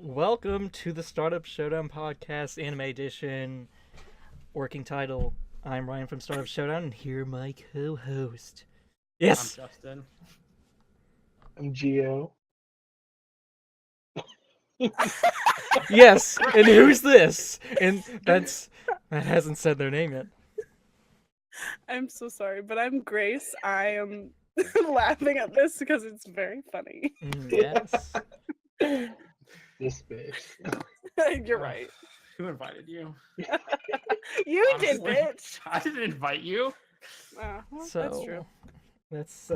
Welcome to the Startup Showdown podcast, anime edition. Working title. I'm Ryan from Startup Showdown, and here my co-host. Yes. I'm Justin. I'm Geo. Yes. And who's this? And that hasn't said their name yet. I'm so sorry, but I'm Grace. I am laughing at this because it's very funny. Yes. This bitch. You're right. Who invited you? You did, Honestly, bitch. I didn't invite you. Well, So that's true. let's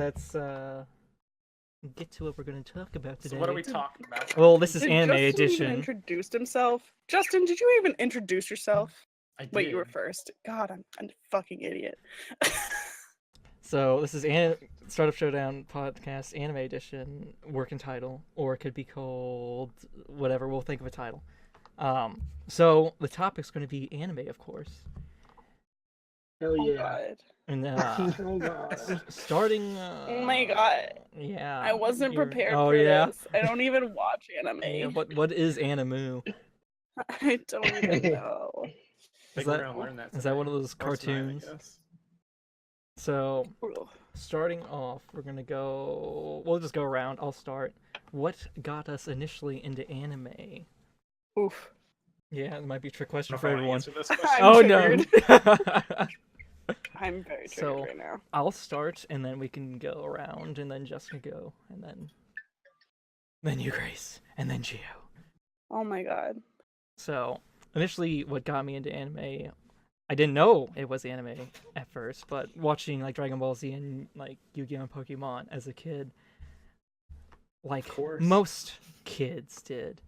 get to what we're going to talk about today. So what are we talking about? Well, this is Did anime Justin edition. Even introduced himself. Justin, did you even introduce yourself? I did. Wait, you were first. God, I'm a fucking idiot. So this is Startup Showdown podcast anime edition, working title, or it could be called whatever. We'll think of a title. So the topic's going to be anime, of course, Hell Oh yeah. god. and Oh god. starting. Oh my god. Yeah. I wasn't you're- prepared Oh for yeah. this. I don't even watch anime. Yeah. What is anime? I don't even know. I think Is we're that- gonna learn that. Is that one of those Or tonight, I cartoons? guess. So Ugh. starting off, we're gonna go. We'll just go around. I'll start. What got us initially into anime? Oof. Yeah, it might be a trick I question don't for know if I wanna everyone. answer this question. I'm Oh triggered. no. I'm very triggered So- right now. I'll start, and then we can go around, and then Jessica go, and then you, Grace, and then Gio. Oh my god. So initially, what got me into anime, I didn't know it was anime at first, but watching like Dragon Ball Z and like Yu-Gi-Oh and Pokemon as a kid, like course. most kids did,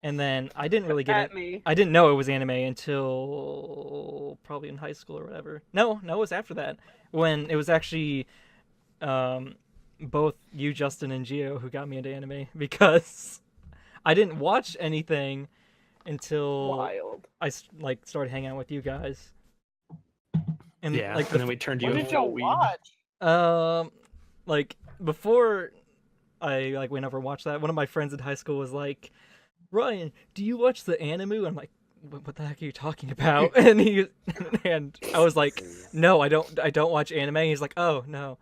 and then I didn't really get it. At me. I didn't know it was anime until probably in high school or whatever. No, it was after that when it was actually both you, Justin, and Gio who got me into anime because I didn't watch anything until Wild. I like started hanging out with you guys. And Yeah, like and then we turned you What into did you weed. watch? like before I like went over and watched that, one of my friends in high school was like, Ryan, do you watch the anime? I'm like, what the heck are you talking about? And I was like, no, I don't watch anime. He's like, oh no,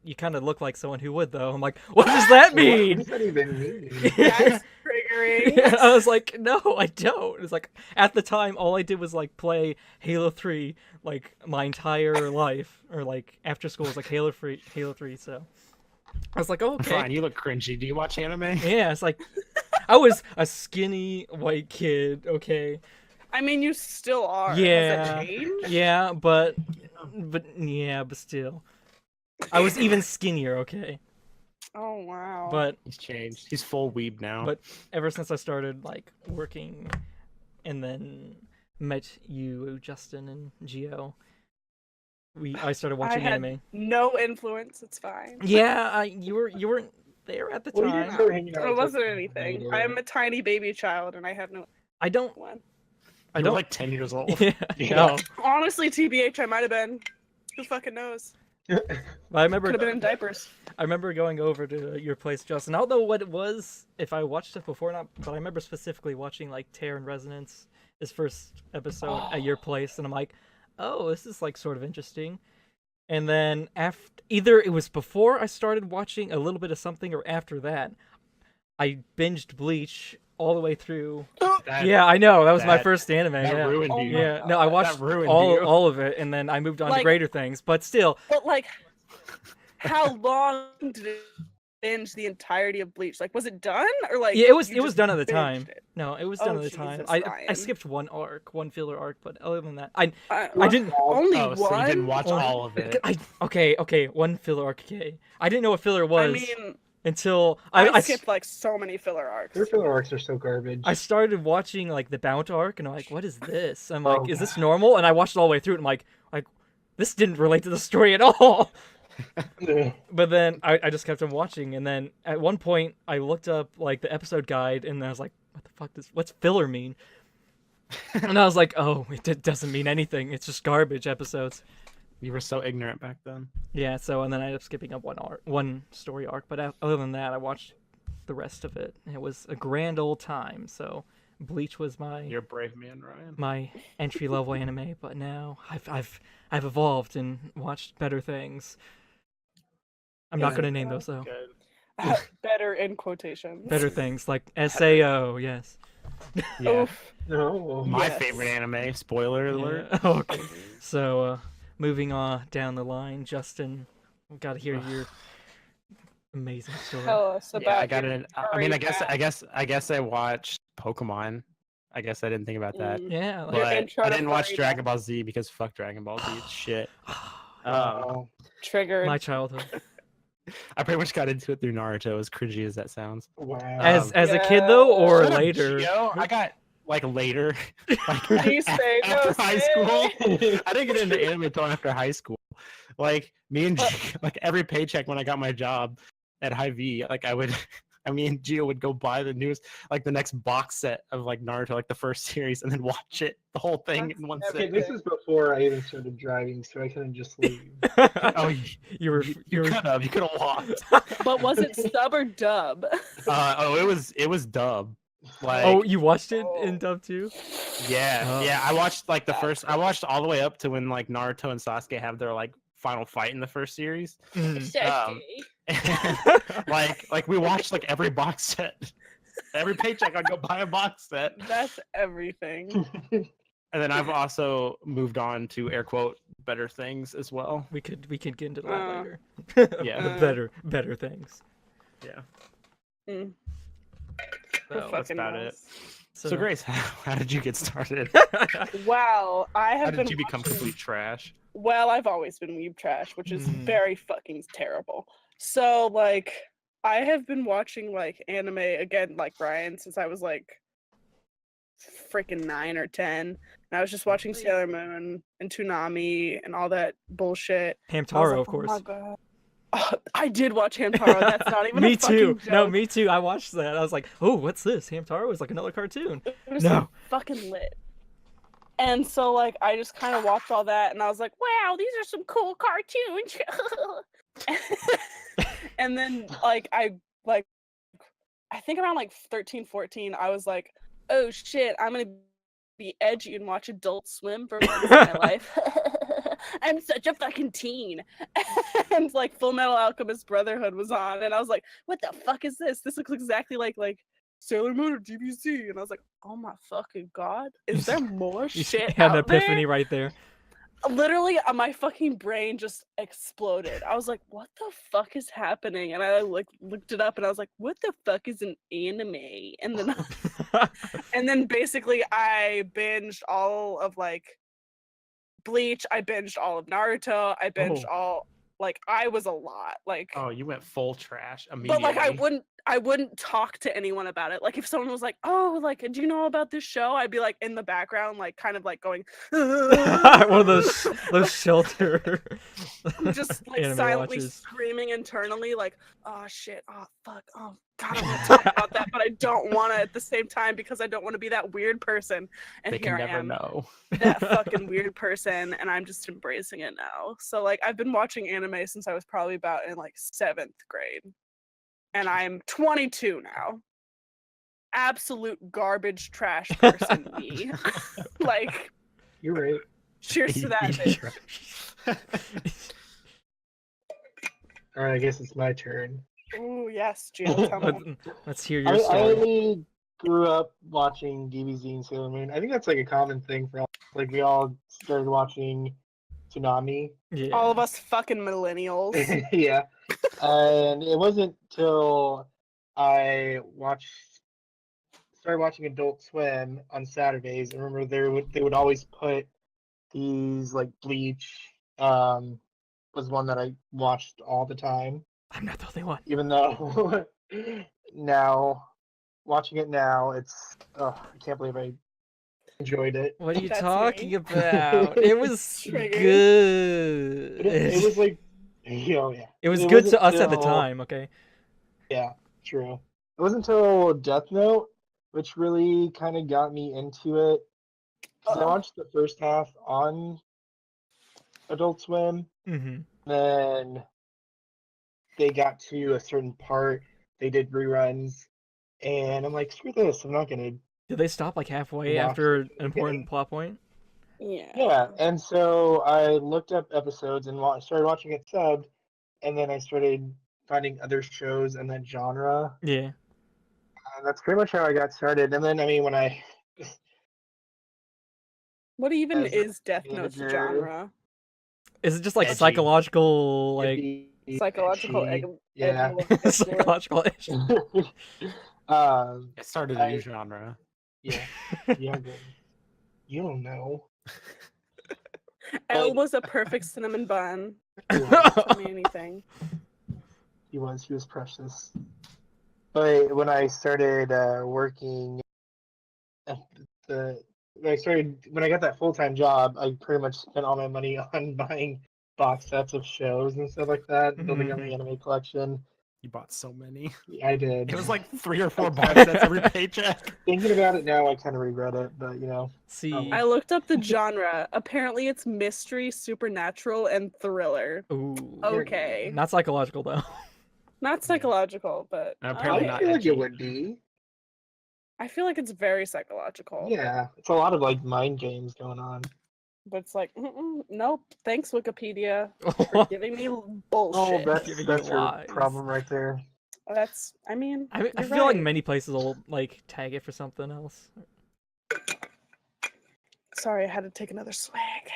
you kind of look like someone who would though. I'm like, what does that What mean? does that even mean? That's triggering. Yeah, I was like, no, I don't. It's like at the time, all I did was like play Halo 3 like my entire life, or like after school was like Halo 3. So I was like, oh, okay. Fine, you look cringy. Do you watch anime? Yeah, it's like I was a skinny white kid. Okay. I mean, you still are. Yeah. Has that changed? Yeah, but still, I was even skinnier. Okay, Oh wow. but He's changed. He's full weeb now. But ever since I started like working, and then met you, Justin and Gio, I started watching had anime. no influence. It's fine. Yeah, you weren't there at the Well, you time. didn't start hanging out It with wasn't us anything. later. I am a tiny baby child, and I have no I don't. one. I You're don't. like 10 years old. Yeah, Yeah. no. Honestly, TBH, I might have been. Who fucking knows? But I remember. Could have been in diapers. I remember going over to your place, Justin. I don't know what it was, if I watched it before or not, but I remember specifically watching like Tear and Resonance, his first episode at your place, and I'm like, oh, this is like sort of interesting. And then after, either it was before I started watching a little bit of something, or after that, I binged Bleach all the way through. That, Yeah, I know that was my that- first anime. that Yeah, ruined Oh you. my yeah. No, I God. watched That ruined all you. all of it, and then I moved on to Like- greater things. But still, But like, how long did it binge the entirety of Bleach? Like, was it done or like? yeah, it was you just done at the binged time. it? No, it was Oh, done at the time. Jesus, I Ryan. skipped one filler arc, but other than that, I I didn't. only Oh, one. so you didn't watch Oh, all of it. Okay, one filler arc. Okay, I didn't know what filler was I mean, until I skipped like so many filler arcs. Their filler arcs are so garbage. I started watching like the Bount arc, and I'm like, what is this? I'm like, Oh, is this God. normal? And I watched it all the way through, and I'm like, this didn't relate to the story at all. Ugh. But then I just kept on watching, and then at one point I looked up like the episode guide, and I was like, what the fuck what's filler mean? And I was like, oh, it doesn't mean anything. It's just garbage episodes. You were so ignorant back then. Yeah, so and then I ended up skipping up one story arc, but other than that, I watched the rest of it. It was a grand old time. So Bleach was You're a brave man, Ryan. my entry level anime, but now I've evolved and watched better things. I'm not Yeah. gonna name those though. Good. Better in quotations. Better things like SAO, yes. Yeah. Oof. No. My Yes. favorite anime. Spoiler alert. Yeah. Oh, okay. So moving on down the line, Justin, got to hear your amazing story. Tell us about. Yeah, I got your it. I mean, furry I guess I watched Pokemon. I guess I didn't think about that. Mm. Yeah. Your But intro I to didn't watch furry Dragon Ball Z because fuck Dragon Ball Z. It's shit. Oh. Triggered. My childhood. I pretty much got into it through Naruto, as cringy as that sounds. Wow. As a kid though, or Shut up, later? Gio. I got like later, like Please say no, after high say. school. I didn't get into anime until after high school. Like me and like every paycheck when I got my job at Hy-Vee, like me and Gio would go buy the newest, like the next box set of like Naruto, like the first series, and then watch it, the whole thing That's in one Okay, sit. this is before I even started driving, so I couldn't just leave. Oh, you were you could have walked. But was it sub or dub? It was dub. Like, Oh, you watched it in dub too? yeah, Oh. yeah. I watched like the That's first. I watched all the way up to when like Naruto and Sasuke have their like final fight in the first series. Mm. Like we watched like every box set. Every paycheck I'd go buy a box set. That's everything. And then I've also moved on to air quote better things as well. We could get into that later. Yeah. The better things. Yeah. Mm. So, that's Fucking about it. knows? So Grace, how did you get started? Wow, I have How been did you become watching- complete trash? Well, I've always been weeb trash, which is Mm. very fucking terrible. So, like, I have been watching, like, anime, again, like Brian, since I was, like, freaking 9 or 10. And I was just watching Sailor Moon and Toonami and all that bullshit. I was Hamtaro, like, of course. Oh my god. Oh, I did watch Hamtaro. That's not even Me a fucking too. joke. No, me too. I watched that. I was like, "Oh, what's this? Hamtaro is like another cartoon." It was No. fucking lit. And so, like, I just kind of watched all that, and I was like, wow, these are some cool cartoons. And then, like, I think around, like, 13, 14, I was like, oh, shit, I'm going to be edgy and watch Adult Swim for once in my life. I'm such a fucking teen. And, like, Full Metal Alchemist Brotherhood was on, and I was like, what the fuck is this? This looks exactly like Sailor Moon or DBZ. And I was like, oh my fucking god, is there more You shit had an out there? epiphany right there. Literally, my fucking brain just exploded. I was like, what the fuck is happening? And I like looked it up, and I was like, what the fuck is an anime? And then and then basically I binged all of like Bleach, I binged all of Naruto, I binged all, like, I was a lot, like, Oh, you went full trash immediately. but like I wouldn't talk to anyone about it. Like, if someone was like, oh, like, do you know about this show? I'd be like in the background, like, kind of like going One of those shelter just like anime silently watchers. screaming internally, like, oh shit, oh fuck, oh god, I want to talk about that, but I don't want to at the same time because I don't want to be that weird person. And They here can I never am, know. that fucking weird person, and I'm just embracing it now. So like, I've been watching anime since I was probably about in like 7th grade, and I'm 22 now. Absolute garbage trash person me. Like, You're right. cheers to that bitch. All right, I guess it's my turn. Ooh, yes, Gio, tell me. Let's hear I your story. only grew up watching DBZ and Sailor Moon. I think that's like a common thing for all. Like, we all started watching Toonami. Yeah. All of us fucking millennials. Yeah. And it wasn't till I started watching Adult Swim on Saturdays. I remember they would always put these, like, Bleach was one that I watched all the time. I'm not the only one. Even though now, watching it now, it's, I can't believe I enjoyed it. What are you That's talking me. about? It was Triggered. good. But it was like, yeah. It was it good wasn't to us at the till- time, okay? Yeah, true. It wasn't until Death Note, which really kind of got me into it. 'Cause I watched the first half on Adult Swim, Mm-hmm. then they got to a certain part they did reruns, and I'm like, screw this, I'm not gonna Did they stop like halfway watch after it an from the important beginning. plot point? Yeah. Yeah, and so I looked up episodes and started watching it subbed, and then I started finding other shows in that genre, Yeah. and that's pretty much how I got started. And then, I mean, when I What even as a is Death Note's manager, genre? Is it just like Edgy. psychological, it'd like be Psychological edgy. Yeah. psychological ish? It started a new I genre. yeah, yeah, but you don't know. Elle was a perfect cinnamon bun. He was, Tell me anything. he was precious. But when I started working at the when I got that full-time job, I pretty much spent all my money on buying box sets of shows and stuff like that, building up Mhm. the anime collection. You bought so many. I did. It was like 3 or 4 box sets every paycheck. Thinking about it now, I kind of regret it, but you know. See, I looked up the genre. Apparently, it's mystery, supernatural, and thriller. ooh, Okay, not psychological though. not psychological, but Apparently I not feel like edgy. it would be. I feel like it's very psychological. Yeah, it's a lot of like mind games going on. But it's like, nope. Thanks, Wikipedia, for giving me bullshit. Oh, Giving that's you your lies. problem right there. That's. I mean, I you're feel like right. many places will like tag it for something else. Sorry, I had to take another swag.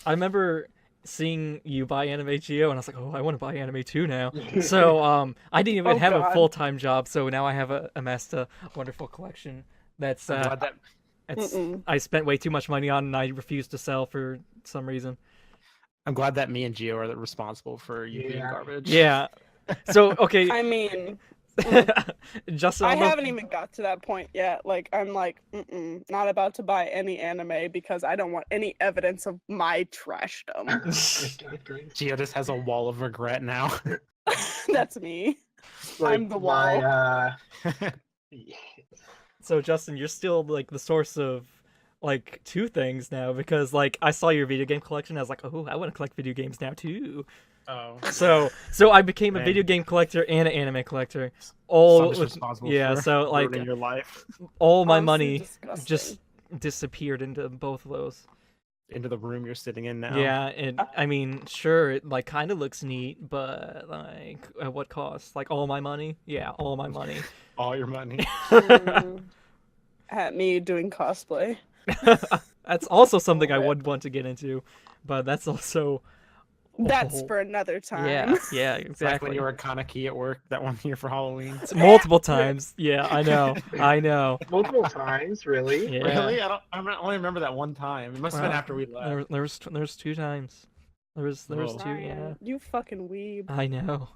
I remember seeing you buy Anime Geo, and I was like, oh, I want to buy Anime too now. So I didn't even Oh, have a God. full-time job, so now I have amassed a wonderful collection. That's I'm glad that I spent way too much money on, and I refused to sell for some reason. I'm glad that me and Gio are responsible for you being Yeah. garbage. Yeah. So okay, I mean, Justin, I don't know if- haven't even got to that point yet. Like, I'm like, not about to buy any anime because I don't want any evidence of my trashdom. Gio just has a wall of regret now. That's me. Like I'm the my, So Justin, you're still like the source of like two things now because like I saw your video game collection. I was like, oh, I want to collect video games now too. Oh. So I became a Man. video game collector and an anime collector. So All I'm just with, responsible yeah. for So like ruining your life all my Honestly, money disgusting. just disappeared into both of those. into the room you're sitting in now. Yeah, and I mean, sure, it like kind of looks neat, but like at what cost? Like all my money? Yeah, all my money. All your money. At me doing cosplay. That's also something I would want to get into, but that's also That's oh, for another time. yeah, It's like when exactly. you were a Kaneki at work that one year for Halloween. It's multiple times. Yeah, I know. multiple times, really. Yeah. Really? I only remember that one time. It must have been after we left. There's 2 times. There was Whoa. 2. Yeah, Ryan, you fucking weeb. I know.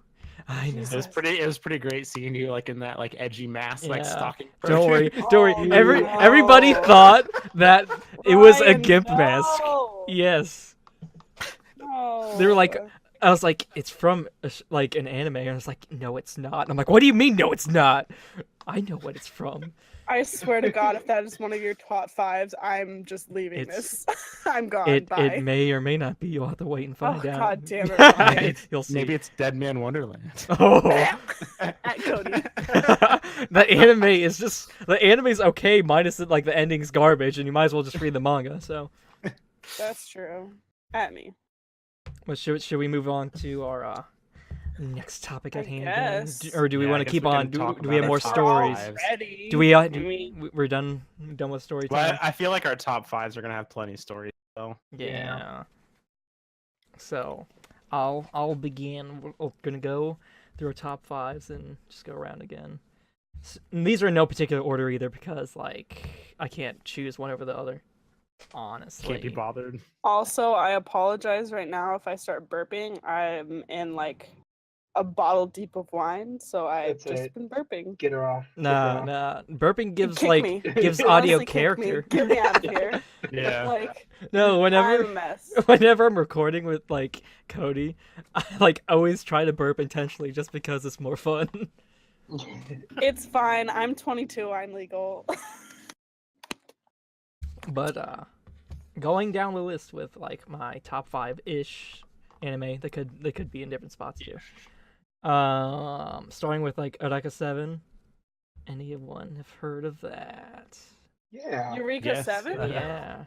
It was pretty great seeing you like in that like edgy mask, like Yeah. stalking. Don't worry, person. don't Oh, worry. no. Everybody thought that it was a Ryan, gimp mask. no. Yes. No. They were like, I was like, it's from like an anime, and I was like, no, it's not. And I'm like, what do you mean, no, it's not? I know what it's from. I swear to God, if that is one of your top 5s, I'm just leaving It's- this. I'm gone. It Bye. may or may not be. You'll have to wait and find out. God damn it, Ryan. You'll see. Maybe it's Dead Man Wonderland. Oh. At Cody. The anime is just the anime's okay, minus it, like the ending's garbage, and you might as well just read the manga. So, That's true. At me. but should we move on to our next topic at I hand? guess. Or do we Yeah, I want to guess keep we can on? Do talk we have about more our top stories? fives. Ready. Do we? mean, We're done with story Well, time. I feel like our top 5s are gonna have plenty of stories though. Yeah. So, I'll begin. We're gonna go through our top 5s and just go around again. And these are in no particular order either because like I can't choose one over the other. Honestly. Can't be bothered. Also, I apologize right now if I start burping. I'm in like a bottle deep of wine, so I've That's just it. been burping. Get her off. Get her Nah, off. nah. Burping gives Kick like me. gives Honestly, audio kick me. character. Get me out of here. Yeah. Like, No, I'm whenever a mess. whenever I'm recording with like Cody, I like always try to burp intentionally just because it's more fun. It's fine. I'm 22. I'm legal. But going down the list with like my top 5-ish anime that could be in different spots too. Starting with like Eureka 7. Anyone have heard of that? Yeah. Eureka Yes. 7? Yeah.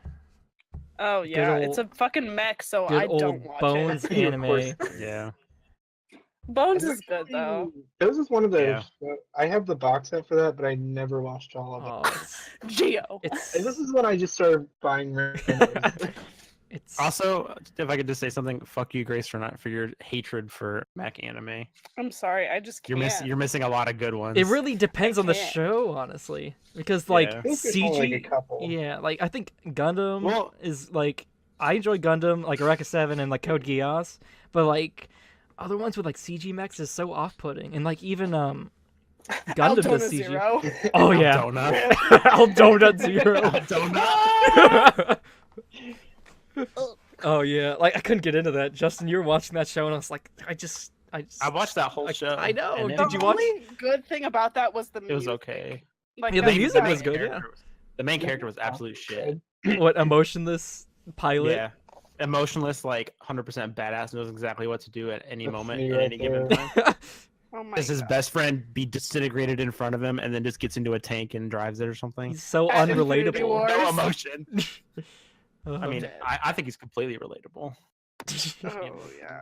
Oh Good yeah, it's a old- fucking mech, so Good I old don't watch Bones it. Of course. anime. Yeah. Bones It's is good though. actually- Those is one of the. Yeah. I have the box set for that, but I never watched all of it. Oh, it's Geo. And this is when I just started buying randos. it's Also, if I could just say something, fuck you, Grace, for your hatred for mech anime. I'm sorry, I just can't. You're missing a lot of good ones. it really depends on the can't. show, honestly, because like Yeah. I think there's only, like, a CG. couple. Yeah, like I think Gundam Well- is like I enjoy Gundam, like Eureka 7 and like Code Geass, but like other ones with like CG mechs is so off-putting, and like even Gundam Aldona does CG. Zero. Oh yeah, Donut. Aldona Zero. Donut. Oh yeah, like I couldn't get into that. Justin, you were watching that show, and I was like, I just. I watched that whole show. I know. and Did then you The watch? only good thing about that was the It was music. okay. Like, Yeah, the that's music about was it. good, yeah. The main character was absolute shit. What emotionless pilot? Yeah. Emotionless, like 100% badass, knows exactly what to do at any That's moment, me at right any given there. time. Oh my Does his God. best friend be disintegrated in front of him and then just gets into a tank and drives it or something? He's so At Infinity unrelatable. War. No emotion. Oh, I mean, dead. I think he's completely relatable. Oh yeah.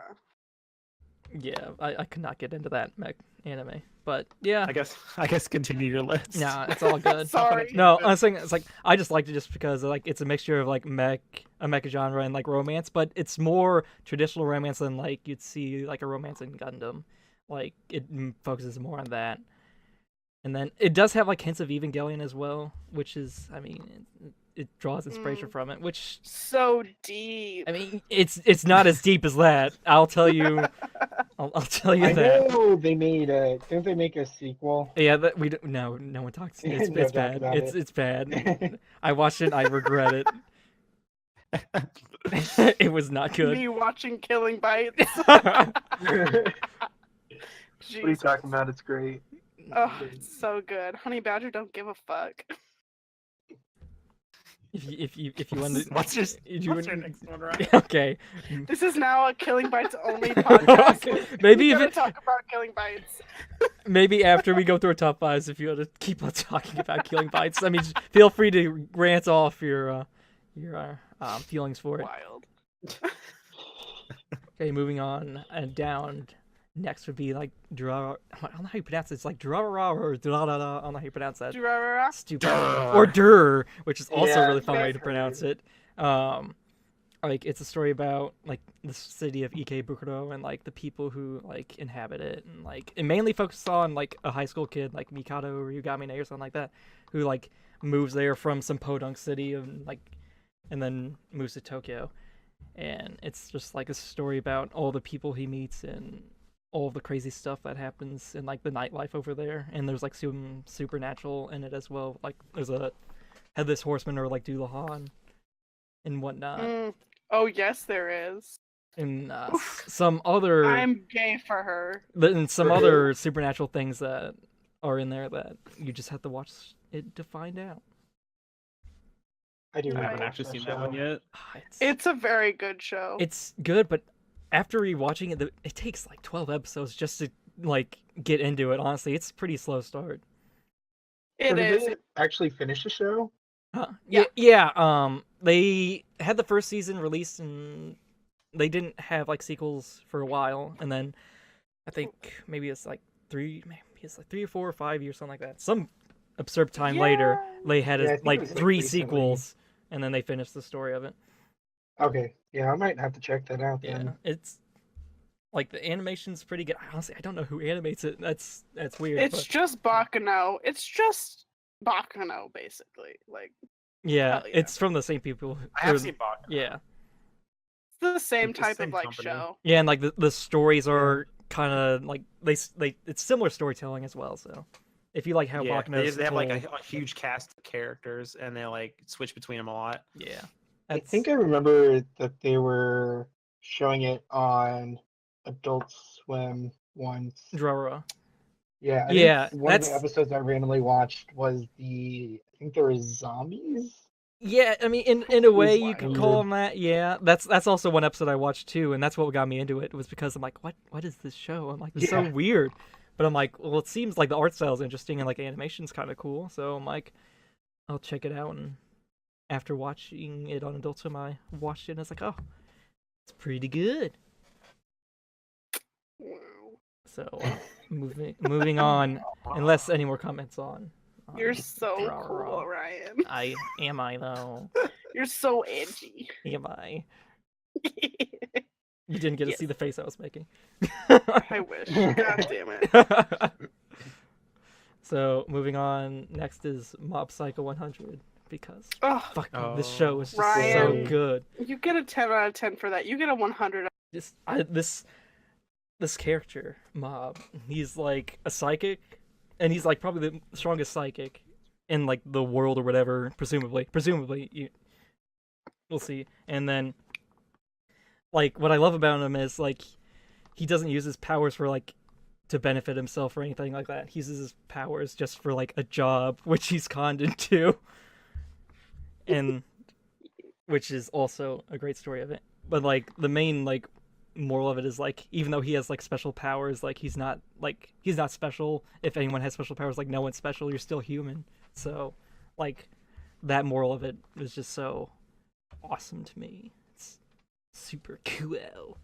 yeah, I could not get into that mech anime, but yeah, I guess continue your list. nah, it's all good. Sorry. No, I'm saying it's like I just liked it just because like it's a mixture of like a mech genre and like romance, but it's more traditional romance than like you'd see like a romance in Gundam. Like it focuses more on that, and then it does have like hints of Evangelion as well, which is I mean it draws inspiration from it, which So deep. I mean it's not as deep as that. I'll tell you. I'll tell you I that. know they made a. Didn't they make a sequel? Yeah, that we don't, no one talks. It's, No it's talk bad. about It's it. it's bad. I watched it. I regret it. It was not good. Me watching Killing Bites. What are you Jesus. talking about? It's great. Oh, it's so good. Honey Badger don't give a fuck. If you want to, What's your if you what's your would- next one, right? okay. This is now a Killing Bites only podcast. Okay, maybe we if gotta it, talk about Killing Bites. maybe after we go through our top fives, if you want to keep on talking about Killing Bites, I mean, just feel free to rant off your feelings for it. Wild. Okay, moving on and down. Next would be like Dra. I don't know how you pronounce it. It's like Drara or Drada. I don't know how you pronounce that. Durarara. Stupid. Durr. Or Dur, which is also a Yeah, really fun way to that's pronounce weird. it. Like it's a story about like the city of Ikebukuro and like the people who like inhabit it, and like it mainly focuses on like a high school kid like Mikado or Yugamine or something like that, who like moves there from some podunk city and then moves to Tokyo, and it's just like a story about all the people he meets and all the crazy stuff that happens in like the nightlife over there, and there's like some supernatural in it as well. Like there's a headless horseman or like Dullahan and whatnot, Oh yes, there is. and some other I'm gay for her. and some other supernatural things that are in there that you just have to watch it to find out. I do. I not haven't watch actually that seen that one show. yet. It's a very good show. It's good, but after rewatching it, it takes like 12 episodes just to like get into it. Honestly, it's a pretty slow start. So It did is. they actually finish the show? Huh. Yeah. Yeah. They had the first season released, and they didn't have like sequels for a while, and then I think maybe it's like 3 or 4 or 5 years, something like that. Some absurd time later, they had Yeah, I think it like was, like, 3 recently. sequels, and then they finished the story of it. Okay. Yeah, I might have to check that out Yeah, then. it's like the animation's pretty good. Honestly, I don't know who animates it. That's weird. It's but just Baccano. It's just Baccano, basically. Like yeah, hell yeah. it's from the same people. I have or- seen Bach. Yeah, it's the same It's the type same of like company. show. yeah, and like the stories are kind of like they it's similar storytelling as well. So if you like how Yeah, Baccano's they have like told- a huge cast of characters, and they like switch between them a lot. yeah, I that's- think I remember that they were showing it on Adult Swim once. Drora. Yeah. Yeah, One of the that's- episodes I randomly watched was I think there was zombies. Yeah, I mean, in a way, you could Wild. call him that. Yeah, that's also one episode I watched too, and that's what got me into it. Was because I'm like, what is this show? I'm like, it's so Yeah. weird, but I'm like, well, it seems like the art style is interesting and like animation's kind of cool, so I'm like, I'll check it out. And after watching it on Adult Swim, I watched it and I was like, oh, it's pretty good. So moving on, unless any more comments on. You're so Rah, cool, rah. Ryan. I though. You're so edgy. Am I? You didn't get to Yes. see the face I was making. I wish. God damn it. So moving on, next is Mob Psycho 100 because Oh, fucking this show is just so Ryan. good. you get a 10 out of 10 for that. You get a 100. This character Mob, he's like a psychic, and he's like probably the strongest psychic in like the world or whatever. Presumably, we'll see. And then, like, what I love about him is like he doesn't use his powers for like to benefit himself or anything like that. He uses his powers just for like a job, which he's conned into, and which is also a great story of it. But like the main like moral of it is like even though he has like special powers, like he's not special. If anyone has special powers, like no one's special. You're still human. So like that moral of it is just so awesome to me. It's super cool.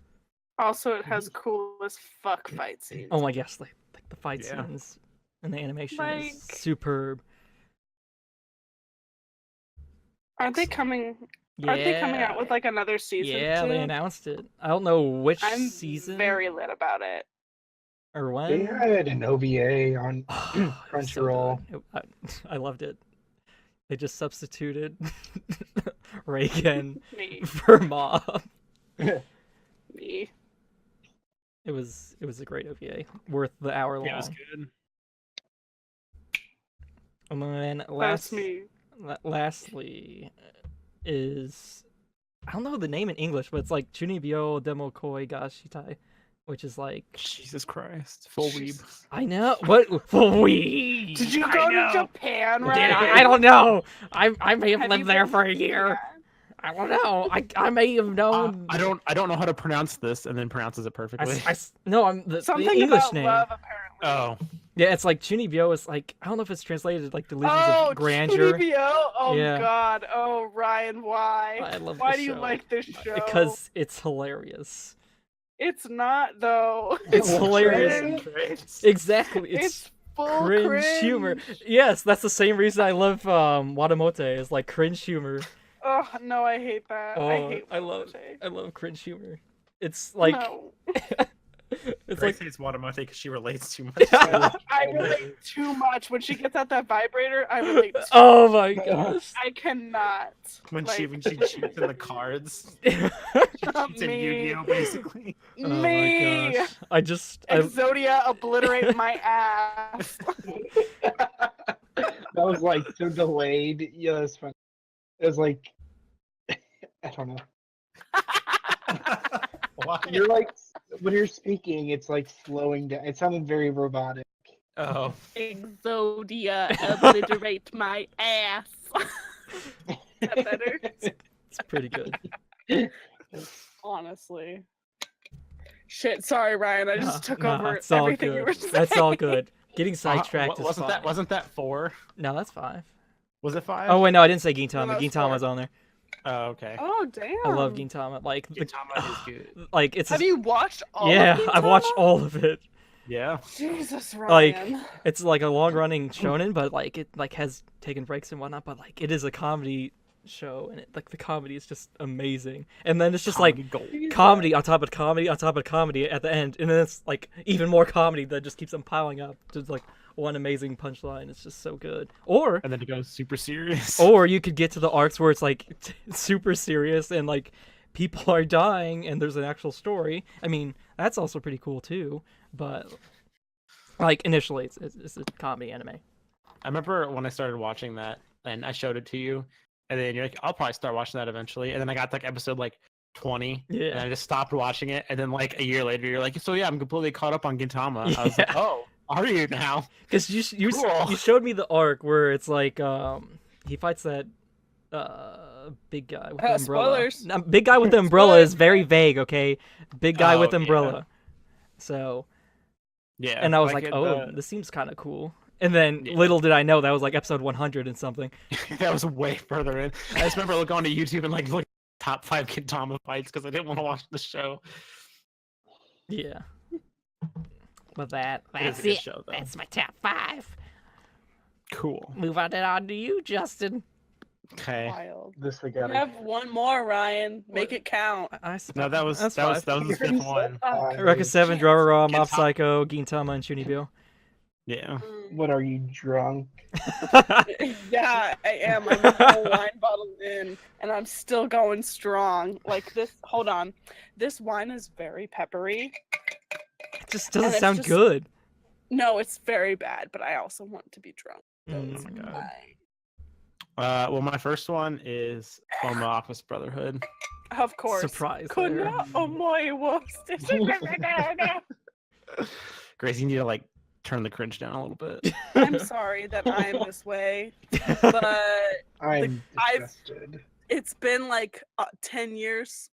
Also, it has cool as fuck fight scenes. Oh my gosh, like the fight Yeah. scenes and the animation Like- is superb. Aren't they coming? Yeah. Aren't they coming out with like another season? Yeah, they soon? announced it. I don't know which I'm season very lit about it. or They when. had an OVA on Oh, it was so Crunchyroll. good. I loved it. They just substituted Reagan Me. for Mob. Me. It was a great OVA, worth the hour long. Yeah, it was good. And then That's me. lastly is I don't know the name in English, but it's like Chunibyo Demo Koi Gashitai, which is like Jesus Christ, full weeb. Jesus. I know what we Did you go to Japan, Did right? I don't know. I may have Have you lived there been for a to year. Japan? I don't know. I may have known. I don't know how to pronounce this, and then pronounces it perfectly. No, I'm the Something English about name. love, apparently. Oh, Yeah, it's like Chunibyo is like I don't know if it's translated like delusions Oh, of grandeur. TVO? Oh Yeah. God! Oh Ryan, why? I love Why this do you show. like this show? Because it's hilarious. it's not though. It's hilarious. Cringe. Exactly. It's It's full cringe humor. Yes, that's the same reason I love Watamote is like cringe humor. Oh no, I hate that. I Oh, hate I love Watamote. I love cringe humor. It's like No. it's Grace like hates Watamote because she relates too much. I relate too much when she gets out that vibrator. I relate. oh my gosh. I cannot. when like, she cheats in the cards, not cheats in me. Yu-Gi-Oh, basically. Oh my Me. gosh. I Exodia obliterate my ass. That was like so delayed. Yeah, that's funny. It was like I don't know. Why? You're like when you're speaking, it's like slowing down. It sounded very robotic. Oh, Exodia obliterate my ass. Is that better? it's pretty good. Honestly. Shit, sorry Ryan, I just took Nah, over it's all everything you good. were saying. That's all good. Getting sidetracked is wasn't fine. that 4? No, that's 5. Was it 5? Oh wait, no, I didn't say Gintama. that's Gintama's on there. Oh, okay. Oh damn. I love Gintama. Like Gintama is good. like it's Have you watched all yeah, of I've watched Gintama? all of it. Yeah. Jesus Like, Ryan. It's like a long running shonen, but like it like has taken breaks and whatnot. But like it is a comedy show, and like the comedy is just amazing. And then it's just like gold. comedy on top of comedy on top of comedy at the end, and then it's like even more comedy that just keeps on piling up. Just like one amazing punchline. It's just so good. Or And then it goes super serious. you could get to the arcs where it's like super serious and like people are dying and there's an actual story. I mean, that's also pretty cool too. But like initially, it's a comedy anime. I remember when I started watching that, and I showed it to you, and then you're like, "I'll probably start watching that eventually." And then I got to like episode like 20, and Yeah. I just stopped watching it. And then like a year later, you're like, "So yeah, I'm completely caught up on Gintama." I was like, Yeah. "Oh, are you now?" Because you Cool. showed me the arc where it's like he fights that Big guy with the umbrella. Spoilers. No, big guy with the umbrella is very vague. Okay, big guy with Oh, yeah. umbrella. So, Yeah. and I was like, it, oh, this seems kind of cool. And then Yeah. little did I know that was like episode 100 and something. that was way further in. I just remember going to YouTube and like look top 5 Gintama fights because I didn't want to watch the show. Yeah. But It is that's a good it. show, though. That's my top 5. Cool. Move on to you, Justin. Okay. Wild. This we You got. have one more, Ryan. Make it count. No, that was that's that was fine. that was the 5th one. Rekka 7, Dororo, Mob Gintama. Psycho, Gintama, and Chunibyo. Yeah. What are you drunk? Yeah, I am. I'm a whole wine bottle in, and I'm still going strong. Like this. Hold on. This wine is very peppery. It just doesn't And it's sound just- good. No, it's very bad, but I also want to be drunk. Mm. my God. Fine. Well, my first one is from Office Brotherhood. Of course. Surprise there. Kuna omoiwo. Grace, you need to like turn the cringe down a little bit. I'm sorry that I'm this way, but I'm I've- disgusted. it's been like 10 years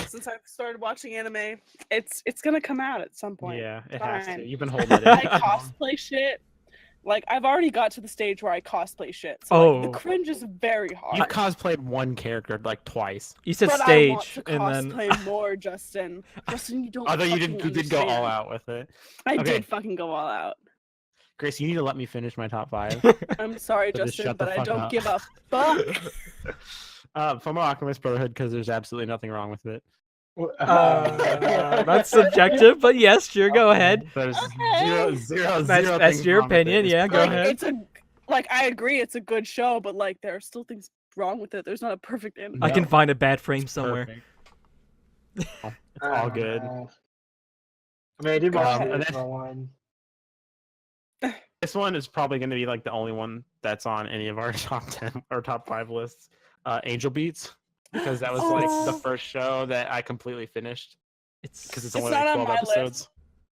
since I've started watching anime. It's gonna come out at some point. Yeah, it has to. Fine. You've been holding it in. I too long. cosplay shit. Like I've already got to the stage where I cosplay shit. So like, Oh. the cringe is very hard. You've cosplayed one character like twice. You said but stage, I want to and then cosplay more, Justin. Justin, you don't. Although you fucking did go all understand. out with it. I Okay. did fucking go all out. Grace, you need to let me finish my top 5. I'm sorry, So just Justin, shut the but I fuck don't up. give a fuck. From Alchemist Brotherhood because there's absolutely nothing wrong with it. that's subjective, but yes, sure, go ahead. There's Okay. zero That's things your wrong with opinion, it. It's yeah, go Like, ahead. it's a like I agree, it's a good show, but like there are still things wrong with it. There's not a perfect anime. I can No. find a bad frame somewhere. perfect. It's all good. I mean, I did watch and the then- original one. This one is probably going to be like the only one that's on any of our top 10 or top 5 lists. Angel Beats, because that was like the Oh. first show that I completely finished It's because it's It's only not like on 12 my episodes. list.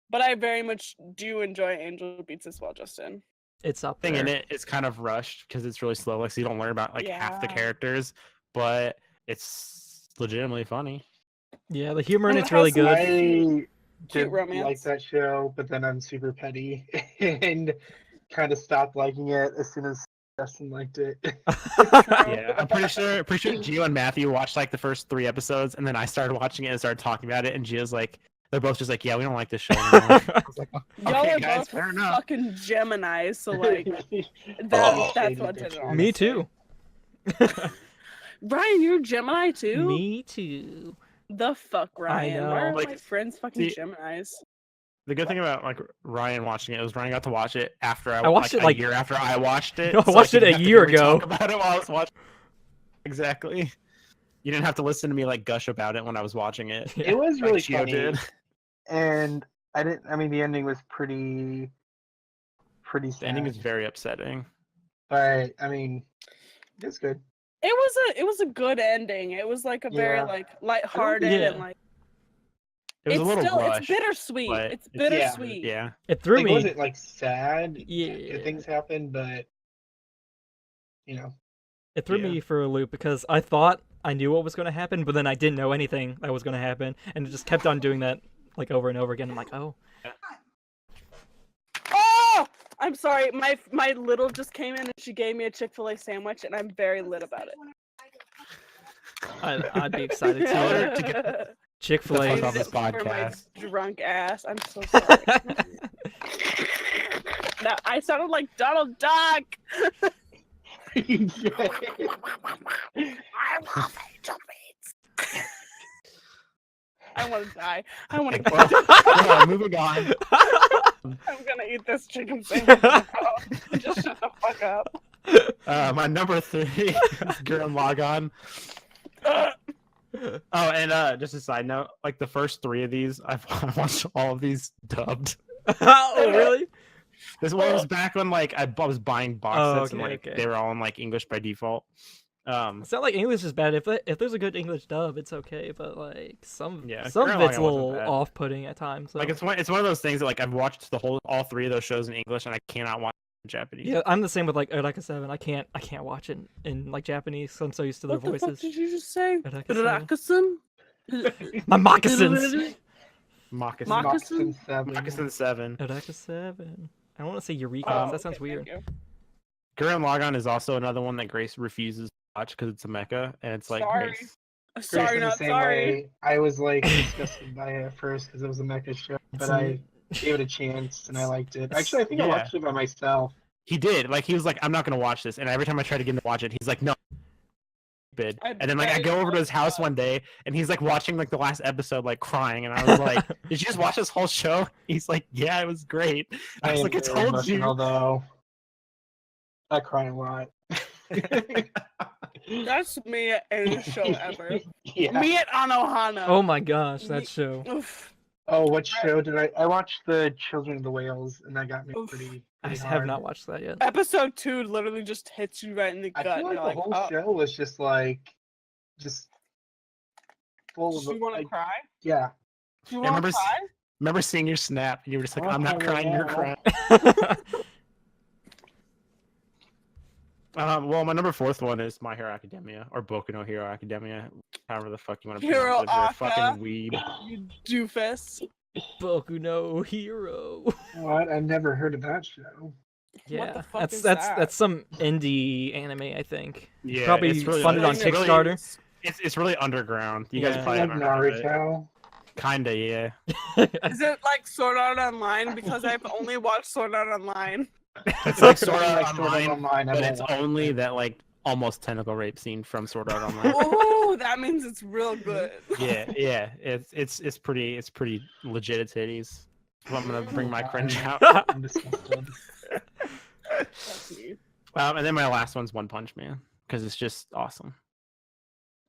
But I very much do enjoy Angel Beats as well, Justin. it's up Thing there. in it is kind of rushed because it's really slow, like so you don't learn about like half the Yeah. characters, but it's legitimately funny. Yeah, the humor in And it's it really has some good. I Cute did like romance. that show, but then I'm super petty and kind of stopped liking it as soon as Justin liked it. Yeah, I'm pretty sure Gio and Matthew watched like the first 3 episodes, and then I started watching it and started talking about it, and Gio's like, they're both just like, yeah, we don't like this show anymore. I was like, Y'all okay, are guys, both fair enough. fucking Geminis, so like Oh. that's what did it. Me Me honestly. too. Ryan, you're a Gemini too? Me too. The fuck, Ryan? Why are know. my Like, friends fucking see- Geminis? The good thing about like Ryan watching it was Ryan got to watch it after I watched it, a like- year after I watched it. No, I so watched it didn't a have to year really talk ago. About it while I was watching. Exactly. You didn't have to listen to me like gush about it when I was watching it. Yeah. It was Like really Gio funny, did. and I didn't. I mean, the ending was pretty The sad. ending is very upsetting. But I mean, it's good. It was a good ending. It was like a very Yeah. like lighthearted Yeah. and like It was it's a little still rushed. it's bittersweet. but It's it's- bittersweet. Yeah. It threw Like, me. it wasn't like sad. Yeah. Things happened, but you know, It threw Yeah. me for a loop because I thought I knew what was going to happen, but then I didn't know anything that was going to happen, and it just kept on doing that like over and over again. I'm like, oh, Oh, I'm sorry. My little just came in and she gave me a Chick-fil-A sandwich, and I'm very lit about it. I'd be excited Tell too. her to get Chick-fil-A. the fuck I off did this it for my podcast. drunk ass. I'm so sorry. Now I sounded like Donald Duck. I love Angel Beats. I want to die. I want to. Well, moving on. I'm gonna eat this chicken sandwich. Now. Just shut the fuck up. My number 3 is Gurren Lagann. Oh, and just a side note, like the first 3 of these, I watched all of these dubbed. Oh, really? This one was back when like I was buying box Oh, sets and okay, like okay. they were all in like English by default. It's not like English is bad. If there's a good English dub, it's okay. But like some Yeah, of Gurren it's a Lagann wasn't little bad. off-putting at times. So. Like it's one of those things that like I've watched all 3 of those shows in English and I cannot watch Japanese. Yeah, I'm the same with like Eureka 7. I can't watch it in like Japanese, so I'm so used to their What the fuck voices. did you just say? Eureka 7. Rakasun? My moccasins. Moccasin. Moccasin? 7. Moccasin 7. Eureka 7. I don't want to say Eureka. Oh, that sounds okay, weird. thank you. Gurren Lagann is also another one that Grace refuses to watch because it's a mecha, and it's like Sorry. Grace. Sorry, Grace is the not same sorry. way. I was like disgusted by it at first because it was a mecha show, but I gave it a chance and I liked it. Actually, I think I Yeah. watched it by myself. He did. Like he was like, I'm not gonna watch this, and every time I try to get him to watch it, he's like, no. Stupid. I And then like I bet go it over to his was house fun. one day, and he's like watching like the last episode, like crying, and I was like, did you just watch this whole show? He's like, yeah, it was great. I was am like, I very told emotional, you. though. I cry a lot. That's me at any show ever. Yeah. Me at Anohana. Oh my gosh, that Me- show. Oof. Oh, what show did I watched the Children of the Whales, and that got me Oof. pretty I hard. have not watched that yet. Episode 2 literally just hits you right in the I gut. feel and like you're the whole oh, show was just full do of you want to like, cry? yeah. Do you I want to remember cry? Remember seeing your snap, and you were just like, I'm not Oh, crying, you're yeah. crying. Well, my number 4th one is My Hero Academia, or Boku no Hero Academia, however the fuck you want to Hero pronounce it. You're a Aka. fucking weeb. You doofus. Boku no Hero. What? I've never heard of that show. Yeah, the fuck that's is that's that? that's some indie anime, I think. Yeah, Probably it's really funded on it's really- Kickstarter. It's really underground. You guys Yeah. probably Like haven't heard of it. Naruto. Kinda, yeah. Is it like Sword Art Online? Because I've only watched Sword Art Online. It's like Sword Like Art Sword Art Online, Online, I but won't it's watch only it. that like almost tentacle rape scene from Sword Art Online. Oh, that means it's real good. yeah. It's pretty legit titties. I'm gonna bring my cringe out. I'm disgusted. That's me. And then my last one's One Punch Man because it's just awesome.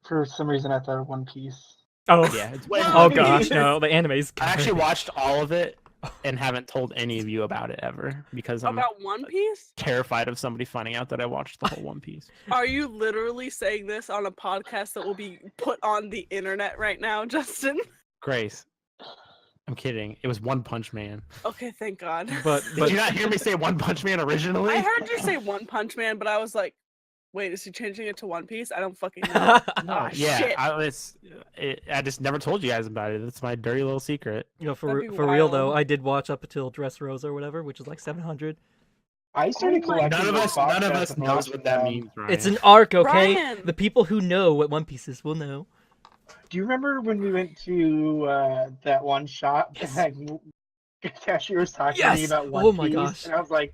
For some reason, I thought of One Piece. Oh Yeah, it's Oh gosh, no, the anime's I actually good. watched all of it and haven't told any of you about it ever because I'm About One Piece? terrified of somebody finding out that I watched the whole One Piece. Are you literally saying this on a podcast that will be put on the internet right now, Justin? Grace, I'm kidding. It was One Punch Man. Okay, thank God. But Did you not hear me say One Punch Man originally? I heard you say One Punch Man, but I was like, wait, is he changing it to One Piece? I don't fucking know. Ah, Yeah, shit. I just never told you guys about it. It's my dirty little secret. you know, That'd be for real though, wild. I did watch up until Dressrosa or whatever, which is like 700. I started Oh my collecting. None of those us box sets knows and what watching that them. means, Ryan. It's an arc, okay? Ryan! The people who know what One Piece is will know. Do you remember when we went to that one shop Yes. and that cashier was talking to me Yes! about One Oh my Piece? gosh. And I was like,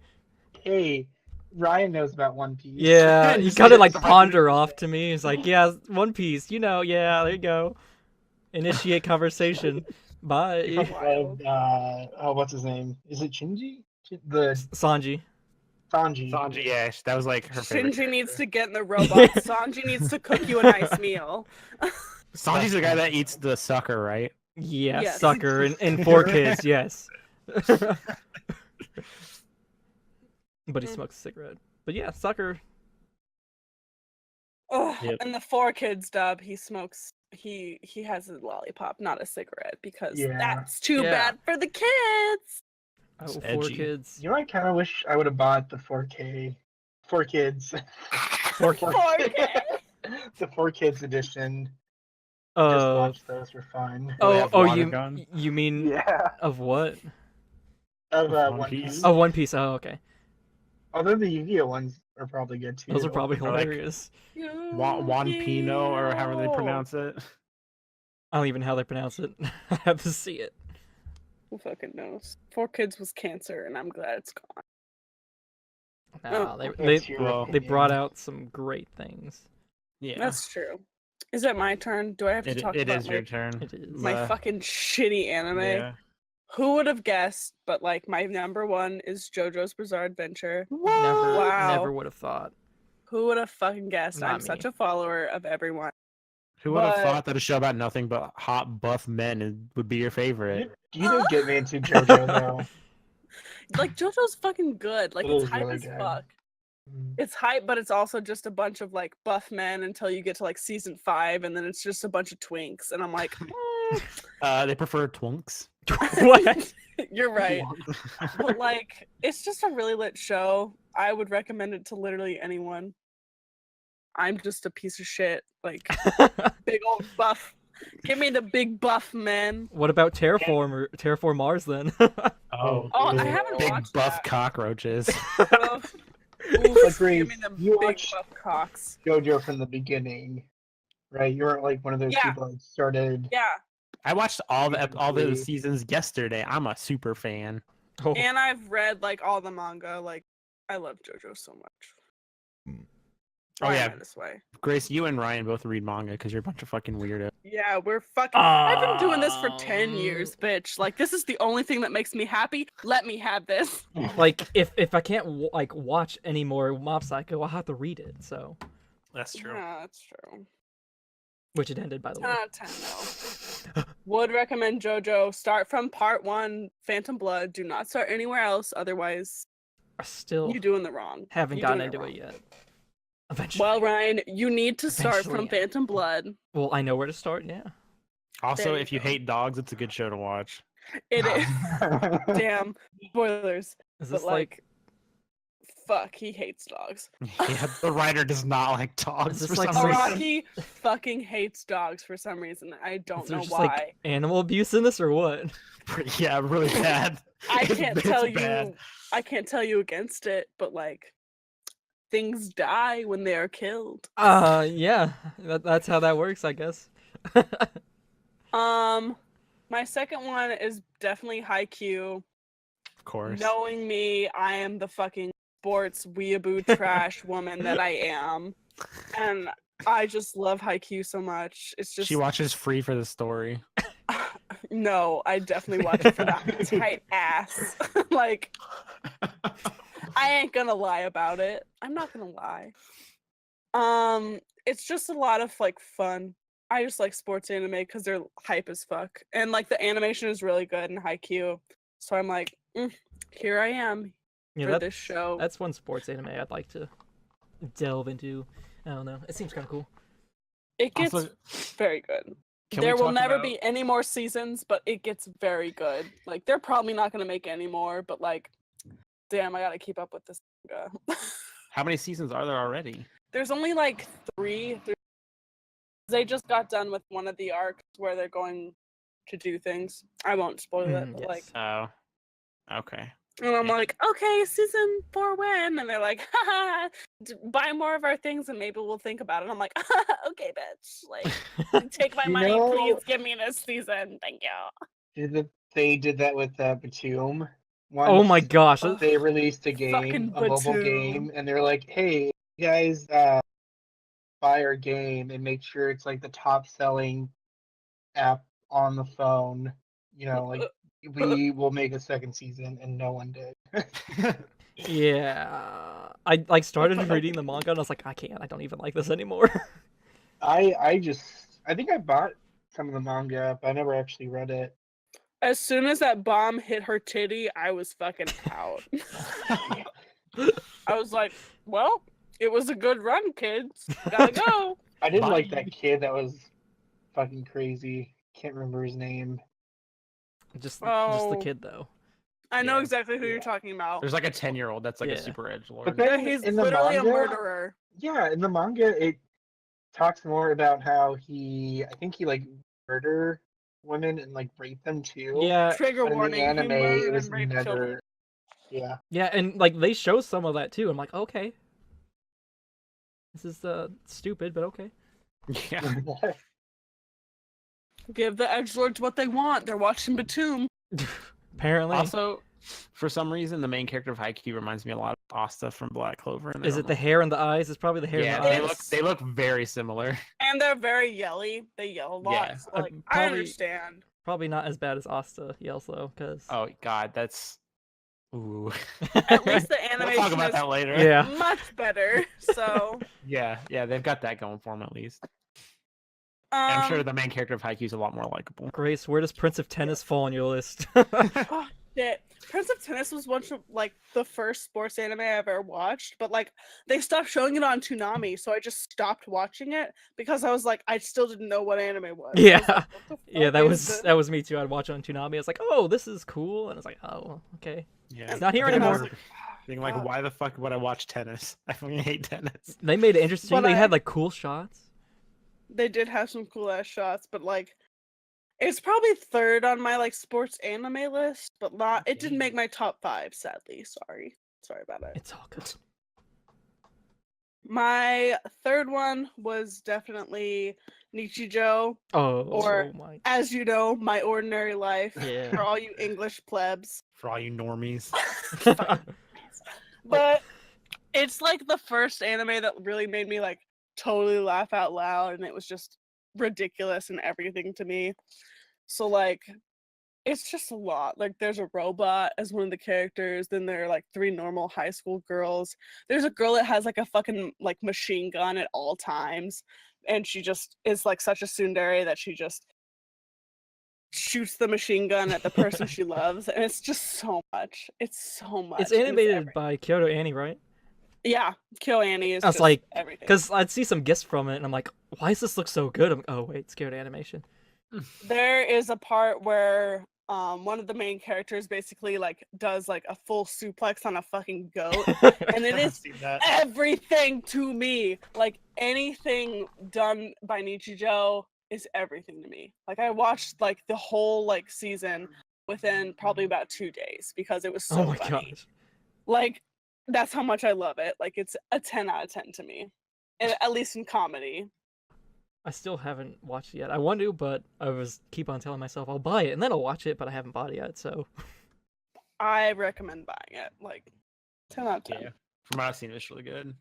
hey, Ryan knows about One Piece. Yeah, And you he kind of said like something. ponder off to me. He's like, yeah, One Piece, you know, yeah, there you go. Initiate conversation. Bye. Of, oh, what's his name? Is it Shinji? The Sanji. Sanji. Sanji, yeah, that was like her favorite. Shinji needs to character. get in the robot. Sanji needs to cook you a nice meal. Sanji's the guy that eats the sucker, right? Yeah, Yes. sucker and 4 kids, yes. But he smokes a cigarette. But yeah, sucker. Oh, Yep. and the 4 kids dub, he smokes. He has a lollipop, not a cigarette, because Yeah. that's too Yeah. bad for the kids. Oh, It's 4 edgy. kids. You know, I kind of wish I would have bought the 4K, 4 Kids, 4K. 4K. the 4 Kids edition. Just Uh, watch those for fun. they have water you gun? you mean Yeah, of what? of One One Piece. Piece. Oh, One Piece. Oh, okay. Although the Yu-Gi-Oh ones are probably good too. Those are probably Or like- hilarious. Juan Pino, or however they pronounce it. I don't even know how they pronounce it. I have to see it. Who fucking knows? 4 Kids was cancer, and I'm glad it's gone. No, Oh, That's your well, they opinion. brought out some great things. Yeah, That's true. Is it my turn? Do I have to talk it about is your turn. It is. my fucking shitty anime? Yeah. Who would have guessed? But like, my number 1 is JoJo's Bizarre Adventure. Never, Wow. never would have thought. Who would have fucking guessed? Not I'm me. such a follower of everyone. Who would have But- thought that a show about nothing but hot buff men would be your favorite? You don't get me into JoJo though. Like, JoJo's fucking good. Like, It it's is hype really as good. fuck. Mm. It's hype, but it's also just a bunch of like buff men until you get to like season 5, and then it's just a bunch of twinks, and I'm like, They prefer twunks. What? You're right. But like, it's just a really lit show. I would recommend it to literally anyone. I'm just a piece of shit. Like, big old buff. Give me the big buff, man. What about Terraform Mars then? Oh, Oh, I Yeah. haven't big watched buff that. cockroaches. Oof. Oof, Grace, give me the you big watched- buff cocks. JoJo from the beginning, right? You weren't like one of those Yeah. people that started. Yeah, I watched all the Three. seasons yesterday. I'm a super fan. Oh, and I've read like all the manga. Like, I love JoJo so much. Oh, Why yeah. am I this way? Grace, you and Ryan both read manga because you're a bunch of fucking weirdos. Yeah, we're fucking. I've been doing this for 10 years, bitch. Like, this is the only thing that makes me happy. Let me have this. like if I can't like watch any more Mob Psycho, I'll have to read it. So, That's Yeah, that's true. which it ended by the 10 way. out of 10, though. Would recommend JoJo. Start from part 1, Phantom Blood. Do not start anywhere else. Otherwise, I still you're doing the wrong. haven't You're gotten doing into wrong. it yet. Eventually. Well, Ryan, you need to start Eventually, from yeah. Phantom Blood. Well, I know where to start. Yeah. Also, There you if you go. hate dogs, it's a good show to watch. It is. Damn. Spoilers. Is But this like fuck, he hates dogs. Yeah, the writer does not like dogs this for like some reason. Araki fucking hates dogs for some reason. I is don't there know just why. like animal abuse in this or what? Yeah, really bad. I It's- can't it's tell you. bad. I can't tell you against it, but like, things die when they are killed. Yeah, that's how that works, I guess. My second one is definitely Haikyuu. Of course. Knowing me, I am the fucking sports weeaboo trash woman that I am, and I just love Haikyuu so much. It's just She watches free for the story. no, I definitely watch it for that tight ass. Like, I ain't gonna lie about it. I'm not gonna lie. It's just a lot of like fun. I just like sports anime because they're hype as fuck, and like the animation is really good in Haikyuu. So I'm like, here I am Yeah, for that, this show. that's one sports anime I'd like to delve into. I don't know. It seems kind of cool. It gets Also, very good. can we There will talk never about- be any more seasons, but it gets very good. Like, they're probably not gonna make any more, but like, damn, I gotta keep up with this manga. How many seasons are there already? There's only like three. They just got done with one of the arcs where they're going to do things. I won't spoil it, but like, Yes. Oh, okay. and I'm like, okay, season 4 when? And they're like, haha, buy more of our things and maybe we'll think about it. I'm like, okay, bitch. Like, take my You money, know- please give me this season. Thank you. They did that with Batum. Oh my Once gosh. They released a Fucking game, a mobile Batum. game, and they're like, "Hey, you guys, buy our game and make sure it's like the top selling app on the phone. You know, like we will make a second season," and no one did. Yeah. I like started reading the manga and I was like, I can't. I don't even like this anymore. I think I bought some of the manga, but I never actually read it. As soon as that bomb hit her titty, I was fucking out. I was like, well, it was a good run, kids. Gotta go. I didn't like Bye. that kid that was fucking crazy. Can't remember his name. just the Oh. kid though. I know Yeah. exactly who you're talking about. There's like a 10-year-old that's like Yeah. a super edgelord. But Yeah, then he's in the literally a manga, murderer. yeah, in the manga it talks more about how I think he like murder women and like rape them too. Yeah. Trigger But in warning. the anime, he murdered it was and raped children. never. Yeah. Yeah, and like they show some of that too. I'm like, okay. This is stupid, but okay. Yeah. Give the edgelords what they want. They're watching Batum. Apparently. Also, for some reason, the main character of Haikyuu reminds me a lot of Asta from Black Clover. And I Is don't it the know. hair and the eyes? It's probably the hair Yeah, and the they eyes. look very similar. And they're very yelly. They yell a lot. Yeah. So, like, I Probably- understand. Probably not as bad as Asta yells though, because Oh God, that's. Ooh. At least the We'll animation talk about is that later. yeah. much better. So, Yeah, they've got that going for them at least. I'm sure um, the main character of Haikyuu is a lot more likable. Grace, where does Prince of Tennis fall on your list? oh, shit. Prince of Tennis was one of like the first sports anime I ever watched, but like they stopped showing it on Toonami, so I just stopped watching it because I was like, I still didn't know what anime was. I was Yeah. like, what the Yeah, fuck that is was this? that was me too. I'd watch it on Toonami. I was like, oh, this is cool, and I was like, oh, okay. Yeah. It's not here I think I anymore. was being like, fuck. why the fuck would I watch tennis? I fucking hate tennis. They made it interesting. But They I- had like cool shots. They did have some cool ass shots, but like it's probably third on my like sports anime list, but not. It didn't make my top 5, sadly. Sorry about it. It's all good. My third one was definitely Nichijou, Oh, Or- my. as you know, My Ordinary Life. For Yeah. all you English plebs. For all you normies. But it's like the first anime that really made me like totally laugh out loud, and it was just ridiculous and everything to me. So like it's just a lot. Like there's a robot as one of the characters, then there are like 3 normal high school girls. There's a girl that has like a fucking like machine gun at all times, and she just is like such a tsundere that she just shoots the machine gun at the person she loves, and it's just so much. It's so much. It's and animated everything. by Kyoto Annie, right? Yeah, Kill Annie is I was just like, everything. Because I'd see some gifs from it, and I'm like, why does this look so good? I'm, oh wait, it's Kyoto Animation. There is a part where one of the main characters basically like does like a full suplex on a fucking goat, and it is Seen that. everything to me. Like anything done by Nichijou is everything to me. Like I watched like the whole like season within probably about 2 days because it was so Oh my funny. gosh. Like that's how much I love it. Like it's a 10 out of 10 to me, at least in comedy. I still haven't watched it yet. I want to, but I was keep on telling myself I'll buy it and then I'll watch it, but I haven't bought it yet. So I recommend buying it. Like 10 out of 10. Yeah. From what I've seen, it's really good.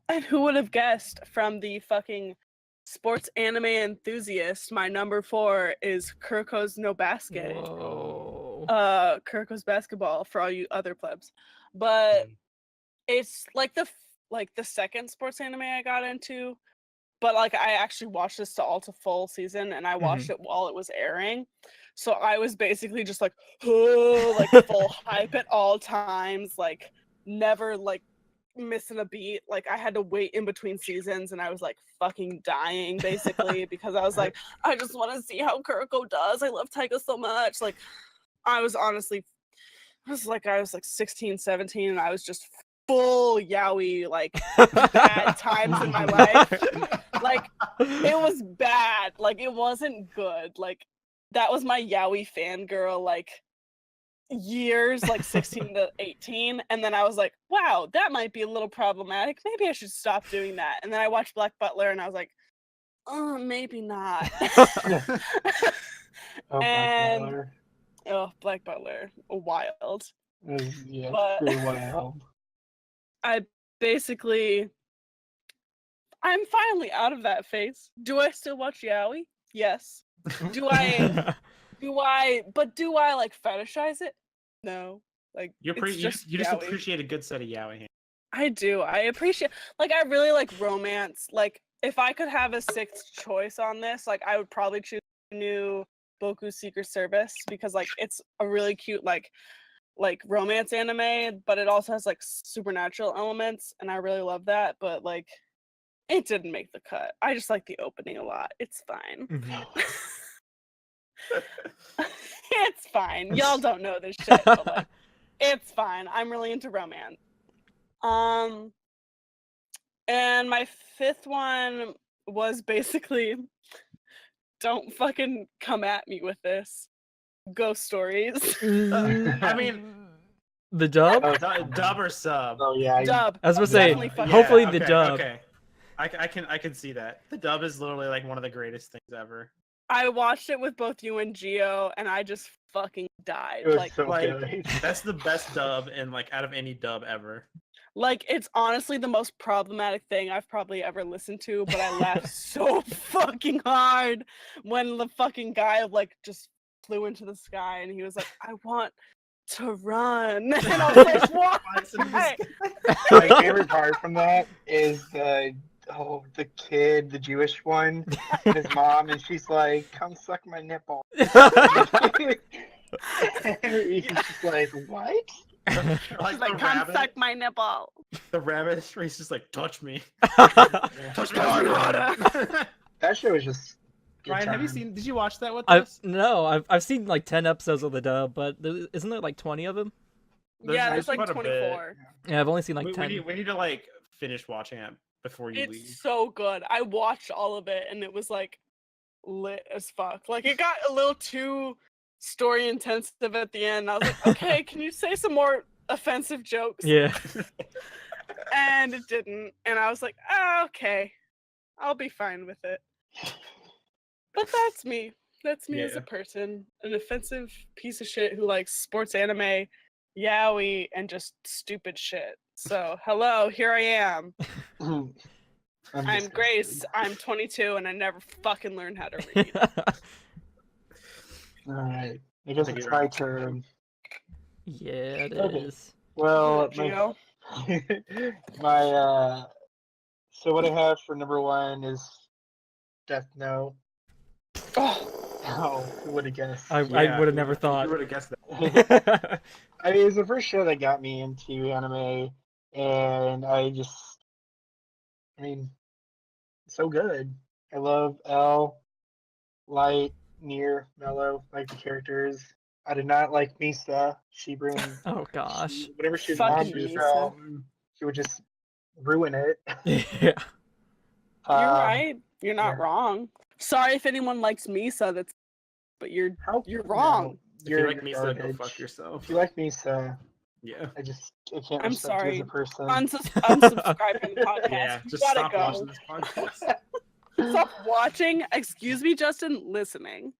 And who would have guessed from the fucking sports anime enthusiast, my number 4 is Kuriko's no Basket. whoa. Kuriko's basketball for all you other plebs. But it's like the second sports anime I got into. But like I actually watched this all to full season, and I watched it while it was airing. So I was basically just like, oh, like full hype at all times, like never like missing a beat. Like I had to wait in between seasons, and I was like fucking dying basically because I was like, I just want to see how Kuriko does. I love Taiga so much. Like I was honestly, I was like 16, 17, and I was just full yaoi like bad times in my life. Like it was bad. Like it wasn't good. Like that was my yaoi fangirl like years, like 16 to 18, and then I was like, wow, that might be a little problematic. Maybe I should stop doing that. And then I watched Black Butler, and I was like, oh, maybe not. Oh, And- Black Butler. Oh, Black Butler, wild. Yeah, But- pretty wild. I basically, I'm finally out of that phase. Do I still watch yaoi? Yes. Do I like fetishize it? No. Like You're it's pretty. You just just yaoi. appreciate a good set of yaoi hands. I do. I appreciate, like, I really like romance. Like, if I could have a 6th choice on this, like, I would probably choose the new Boku Secret Service because, like, it's a really cute, like romance anime, but it also has, like, supernatural elements, and I really love that, but, like, it didn't make the cut. I just like the opening a lot. It's fine. It's fine. Y'all don't know this shit, but, like, it's fine. I'm really into romance. And my 5th one was basically, don't fucking come at me with this. Ghost Stories. I mean, the dub? Oh, dub or sub. Oh yeah, Dub. I was gonna say, Definitely fucking hopefully dub. the dub. Okay. I can see that. The dub is literally like one of the greatest things ever. I watched it with both you and Gio, and I just fucking died. it was Like, so like- good. That's the best dub in like out of any dub ever. it's honestly the most problematic thing I've probably ever listened to, but I laughed so fucking hard when the fucking guy like just flew into the sky and he was like, I want to run. And I was like, what? My favorite part from that is the kid, the Jewish one, and his mom, and she's like, "Come suck my nipple." He's just like, what? Like She's the like, come rabbit. suck my nipple. The rabbit. He's just like, touch me. Yeah. Touch me harder. That show is just good Ryan, have you time. seen? Did you watch that with I've us? I've seen like 10 episodes of the dub, but isn't there like 20 of them? Yeah, There's there's like quite a bit. 24. Yeah, I've only seen like we 10. need to like finish watching it before you It's leave. so good. I watched all of it and it was like lit as fuck. Like it got a little too story intensive at the end. I was like, okay, can you say some more offensive jokes? Yeah. And it didn't. And I was like, oh, okay, I'll be fine with it. But that's me. That's me as Yeah. a person. An offensive piece of shit who likes sports anime, yaoi, and just stupid shit. So, hello, here I am. I'm I'm disgusted. Grace. I'm 22 and I never fucking learned how to read. All right. I guess Take it's it my right. turn. Yeah, it Okay. is. Well, Gio? my so what I have for number one is Death Note. Oh, Oh, who would have guessed? I would have never thought. You would have guessed that. I mean, it was the first show that got me into anime, and I mean, so good. I love L, Light, Near, Mellow, like the characters. I did not like Misa. She brings Oh gosh. whenever she was on, Fucking Misa. she would just ruin it. Yeah. you're right. You're not yeah. wrong. Sorry if anyone likes Misa. But you're wrong. If you like Misa, go fuck yourself. If you like Misa, Yeah. I can't I'm respect you as sorry. a person. Unsubscribe from the podcast. Yeah. You Just gotta stop go. watching this podcast. Stop watching. Excuse me, Justin. Listening.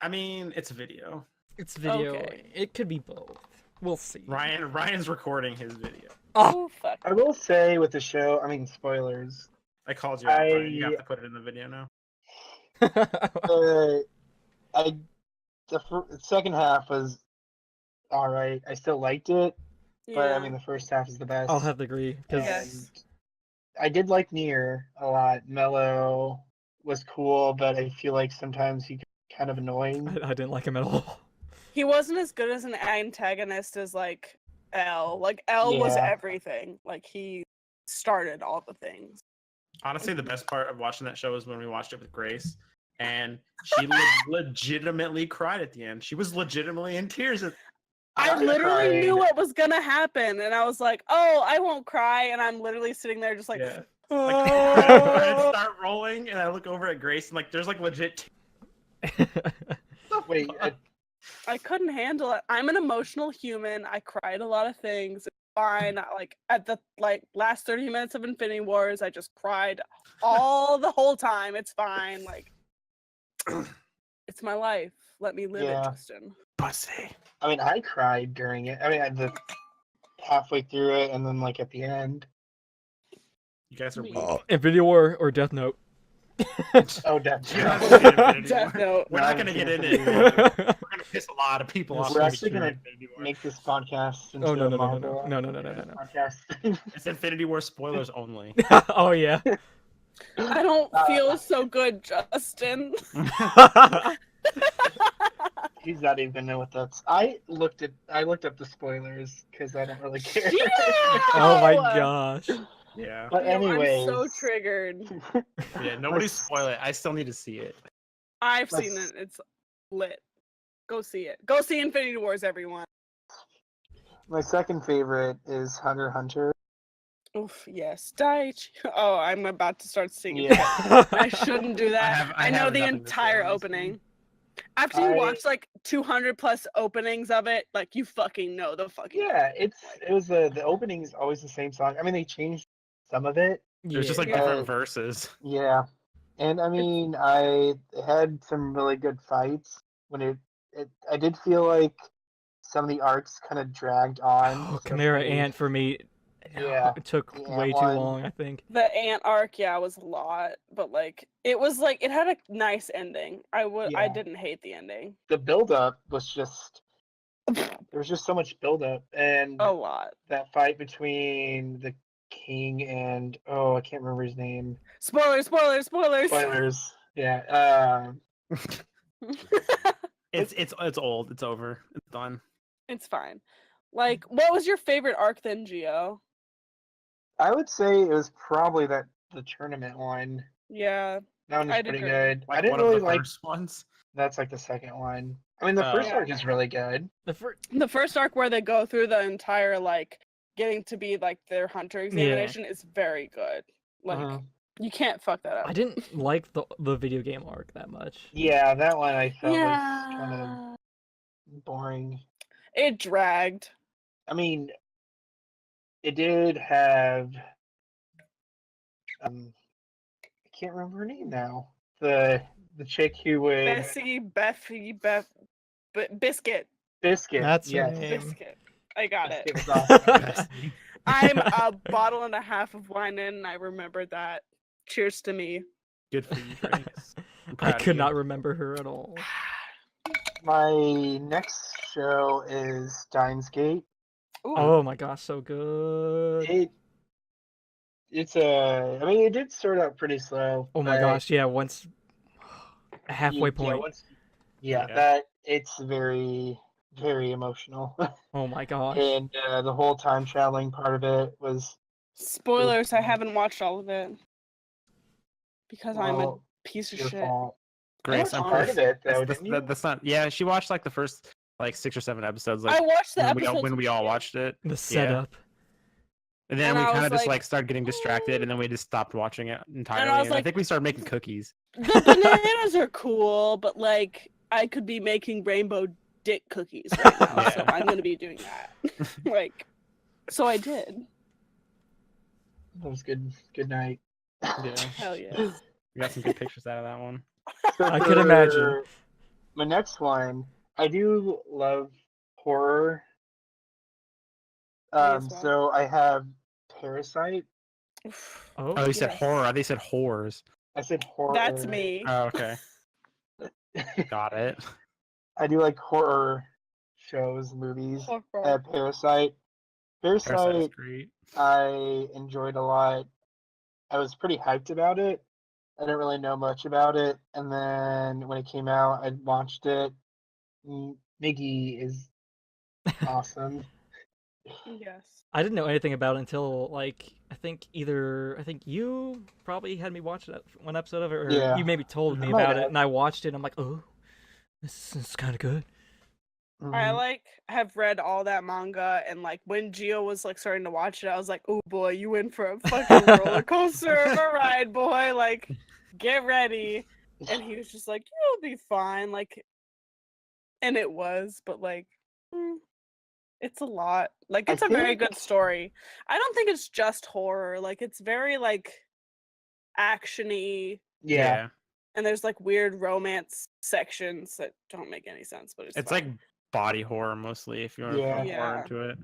I mean, it's a video. It's video. Okay. It could be both. We'll see. Ryan's recording his video. Oh fuck. I will say with the show, I mean, spoilers. I called you out, Ryan. You have to put it in the video now. The second half was all right. I still liked it, but I mean, the first half is the best. I'll have to agree because Yes. I did like Nier a lot. Mellow was cool, but I feel like sometimes he kind of annoying. I didn't like him at all. He wasn't as good as an antagonist as like L. Like L was Yeah. everything. Like he started all the things. Honestly, the best part of watching that show was when we watched it with Grace, and she legitimately cried at the end. She was legitimately in tears. I I literally cried. knew what was gonna happen, and I was like, "Oh, I won't cry," and I'm literally sitting there just like, Yeah. "Oh." Like the credits start rolling, and I look over at Grace, and like, there's like legit. Wait, I couldn't handle it. I'm an emotional human. I cried a lot of things. It's fine. Like at the last 30 minutes of Infinity Wars, I just cried all the whole time. It's fine. Like it's my life. Let me live Yeah. it, Justin. Pussy. I mean, I cried during it. I mean, halfway through it, and then like at the end. You guys are Me. weak. Infinity War or Death Note. Oh, Death You're not Note. gonna get Infinity Death War. Note. We're not gonna get in it. Infinity We're gonna piss a lot of people off. We're when we actually do gonna Infinity War. Make this podcast into Oh no a no no no Marvel no no no no no no. podcast. It's Infinity War spoilers only. Oh yeah. I don't feel so good, Justin. He's not even know what that's. I looked up the spoilers because I don't really care. Oh my gosh. Yeah. But anyways, I'm so triggered. Yeah. Nobody spoil it. I still need to see it. I've Let's- seen it. It's lit. Go see it. Go see Infinity Wars, everyone. My second favorite is Hunter x Hunter. Oof, yes. Daichi. Oh, I'm about to start singing. Yeah. I shouldn't do that. I I know have the nothing to say entire on this opening. After you I- watch like 200 plus openings of it, like you fucking know the fucking. Yeah, it was the opening is always the same song. I mean, they changed some of it. There's just like Yeah. different verses. Yeah, and I mean, I had some really good fights when I did feel like some of the arcs kind of dragged on. Oh, Chimera especially- Ant for me. Yeah, It took the way ant too one. long, I think. The ant arc, yeah, was a lot, but like it was like it had a nice ending. I Yeah. didn't hate the ending. The build up was just there was just so much build up, and A lot. that fight between the king and I can't remember his name. Spoilers. Spoilers. Yeah. It's old. It's over. It's done. It's fine. Like, what was your favorite arc then, Gio? I would say it was probably the tournament one. Yeah, That one was I'd pretty agree. good. Like I didn't one of really the like. first ones. That's like the second one. I mean, the first Oh. arc is really good. The first arc where they go through the entire like getting to be like their hunter examination is very good. Like Mhm. you can't fuck that up. I didn't like the video game arc that much. Yeah, that one I felt was Yeah, kind of boring. it dragged. I mean, it did have. I can't remember her name now. The chick who would Biscuit. Biscuit. That's her yes. name. Biscuit. I got Biscuit it. was awesome. I'm a bottle and a half of wine in, and I remembered that. Cheers to me. Good for you, Grace. I'm I proud of could you. not remember her at all. My next show is Steins Gate. Ooh. Oh my gosh, so good. It's a. I mean, it did start out pretty slow. Oh my but gosh, yeah, once a halfway point. Yeah, Yeah. that it's very, very emotional. Oh my gosh. And the whole time traveling part of it was Spoilers, I haven't watched all of it. Because I'm a well, piece of your shit. fault. Grace, You I'm watched part of it though, that's, didn't you? that's not. Yeah, she watched like the first like 6 or 7 episodes. I Like watched the when episodes we all with watched it. The setup. And then And we I kind was of just like, like started getting distracted, and then we just stopped watching it entirely. was And I like- think we started making cookies. The bananas are cool, but like I could be making rainbow dick cookies right now, so Yeah. I'm gonna be doing that. Like, so I did. That was good. Good night. Yeah, Hell yeah. we got some good pictures out of that one. I could imagine. For my next one, I do love horror. Me as well. So I have Parasite. Oh, Oh, you said Yes. horror. They said horrors. I said horror. That's me. Oh, okay, got it. I do like horror shows, movies. Horror. Parasite. Parasite is Parasite, great. I enjoyed a lot. I was pretty hyped about it. I didn't really know much about it, and then when it came out, I watched it. Miggy is awesome. Yes. I didn't know anything about it until like I think you probably had me watch that one episode of it, or Yeah. you maybe told me Might about it, have. and I watched it. And I'm like, oh, this is kind of good. I Mhm. like have read all that manga, and like when Gio was like starting to watch it, I was like, oh boy, you in for a fucking roller coaster of a ride, boy. Like, get ready. And he was just like, you'll be fine. Like, and it was, but like, it's a lot. Like, I it's a very think- good story. I don't think it's just horror. Like, it's very like actiony, Yeah. and there's like weird romance sections that don't make any sense, but It's fine. like body horror mostly. If you want to Yeah. put Yeah. horror into it,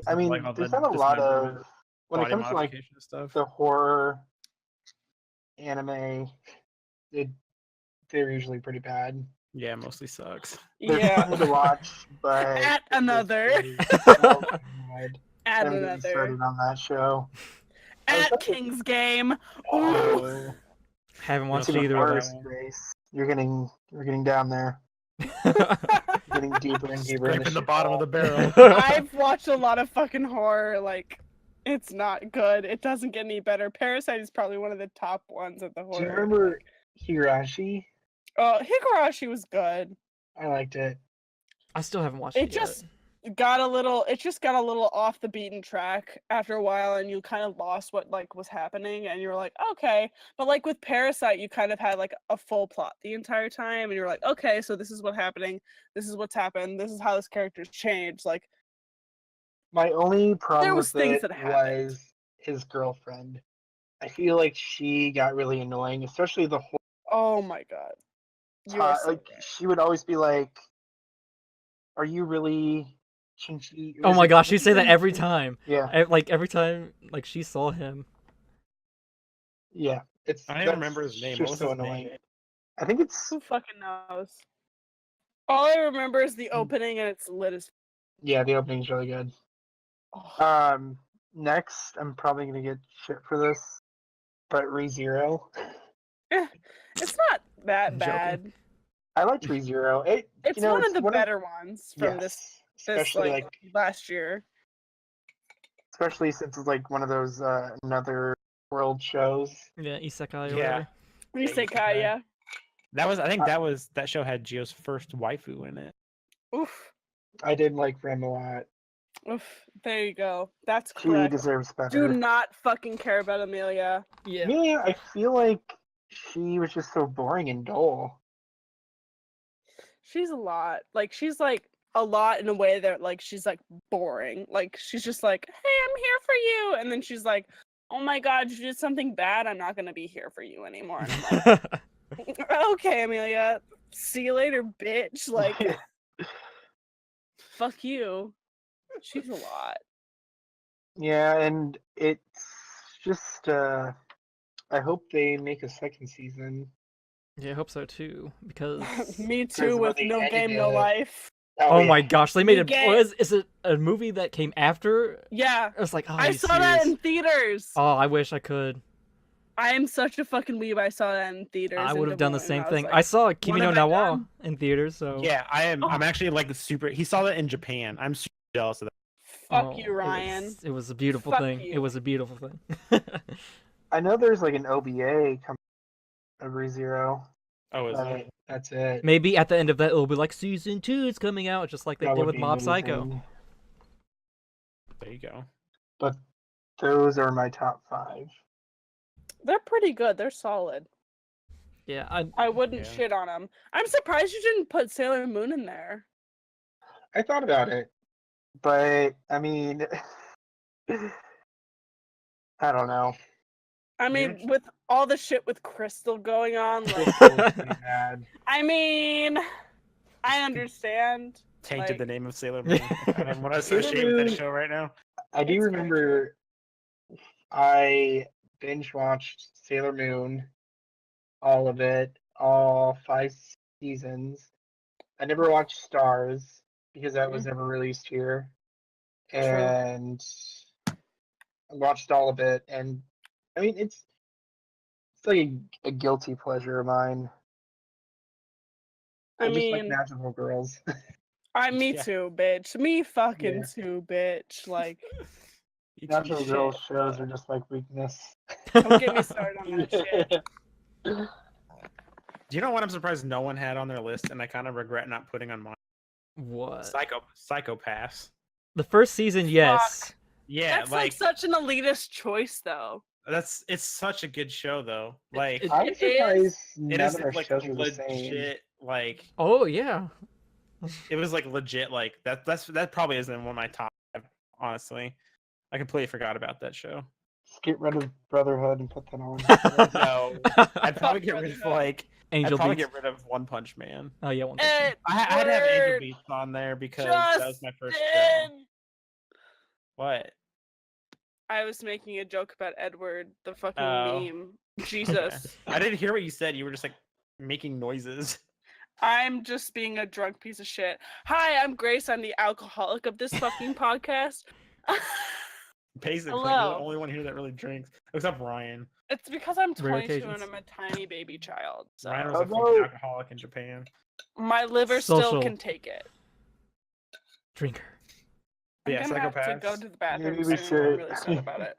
I mean, like all there's the not a lot dismemberment, of when it body comes to like modification stuff. the horror anime, they're usually pretty bad. Yeah, mostly sucks. They're Yeah. fun to watch, but At another. it's so bad. At Don't get me another. started on that show. At King's Game. Ooh. Oh, Haven't watched it's even either of worse, them. Grace. You're getting down there. Getting deeper and deeper in Scraping the shit bottom of hole. the barrel. I've watched a lot of fucking horror. Like, it's not good. It doesn't get any better. Parasite is probably one of the top ones at the horror. Do you remember Higurashi? Oh, Higurashi was good. I liked it. I still haven't watched It it yet. just got a little off the beaten track after a while, and you kind of lost what like was happening, and you're like, okay. But like with Parasite, you kind of had like a full plot the entire time, and you're like, okay, so this is what's happening, this is what's happened, this is how this character's changed. Like, My only problem was with things it that happened. was his girlfriend. I feel like she got really annoying, especially the whole oh my god, you are time. so Like right. she would always be like, "Are you really Shinji?" Oh is my it gosh, you say that Shinji? every time. Yeah, Like every time, like she saw him. yeah. It's I don't remember his name. just What was so his annoying. name? I think it's Who fucking knows? All I remember is the opening, and it's lit as. yeah. The opening's really good. Oh. Next, I'm probably gonna get shit for this, but ReZero. It's not that I'm joking. bad. I liked ReZero. It's you know, one it's of the better ones from this especially like last year. especially since it's like one of those another world shows. Yeah, Isekai or Yeah. whatever. Isekai, yeah. I think that show had Gio's first waifu in it. Oof. I did like Rim a lot. Oof. There you go. That's She correct. deserves Do better. not fucking care about Amelia. Yeah. Me, I feel like she was just so boring and dull. She's a lot. Like she's like a lot in a way that like she's like boring. Like she's just like, hey, I'm here for you, and then she's like, oh my god, you did something bad. I'm not gonna be here for you anymore. And I'm like, okay, Amelia, see you later, bitch. Like, fuck you. She's a lot. Yeah, and it's just I hope they make a second season. Yeah, I hope so too. Because Me too, when with they no ended game, no it- life. oh yeah. my gosh, they made it. get- Is it a movie that came after? Yeah, I was like, oh, I are you saw that serious? in theaters. Oh, I wish I could. I am such a fucking weeb. I saw that in theaters. I in would have done the Des Moines, same and I was thing. like, I saw Kimi no have I Na wa done? in theaters, so Yeah, I'm Oh. actually like the super. He saw that in Japan. I'm super jealous of that. Fuck Oh, you, Ryan. It was a beautiful Fuck thing. you. It was a beautiful thing. I know there's like an OBA coming of ReZero. Oh, is But it? that's it. Maybe at the end of that, it'll be like season 2 is coming out, just like they That did would with be Mob Psycho. amazing. There you go. But those are my top 5. They're pretty good. They're solid. Yeah, I wouldn't Yeah. shit on them. I'm surprised you didn't put Sailor Moon in there. I thought about it, but I mean, I don't know. I mean, You're- with all the shit with Crystal going on, like, It was pretty bad. I mean, I understand. Tainted Like- the name of Sailor Moon. I don't want to associate with that show right now. I do It's very remember I binge watched Sailor Moon, all of it, all 5 seasons. I never watched Stars because that was never released here, and I watched all of it. And I mean, it's like a guilty pleasure of mine. I just like mean, magical girls. me Yeah. too, bitch. Me fucking Yeah. too, bitch. Like, You Natural cheat girls shit. shows are just like weakness. don't get me started on that shit. Do you know what I'm surprised no one had on their list, and I kind of regret not putting on mine? what? Psychopaths. The first season, yes. Yeah, That's like such an elitist choice, though. it's such a good show though. Like I'm It surprised it none is of our like shows are the same. legit. Like Oh yeah. it was like legit. Like that probably isn't one of my top 5, honestly. I completely forgot about that show. Just get rid of Brotherhood and put that on. No, I'd probably get rid of like Angel I'd probably Beats. get rid of One Punch Man. Oh yeah, One Punch Man. I'd have Angel Edward Beats on there because that was my first show. Justin! What? I was making a joke about Edward, the fucking Oh. meme. Jesus. I didn't hear what you said. You were just like making noises. I'm just being a drunk piece of shit. Hi, I'm Grace. I'm the alcoholic of this fucking podcast. Basically, you're Hello. the only one here that really drinks, except Ryan. It's because I'm Rare 22 occasions. and I'm a tiny baby child. So Ryan was a Hello. fucking alcoholic in Japan. my liver still Social. can take it. Drinker. I'm Yeah, gonna have to psychopaths. go to the bathroom Maybe we soon. I'm should- really sad about it.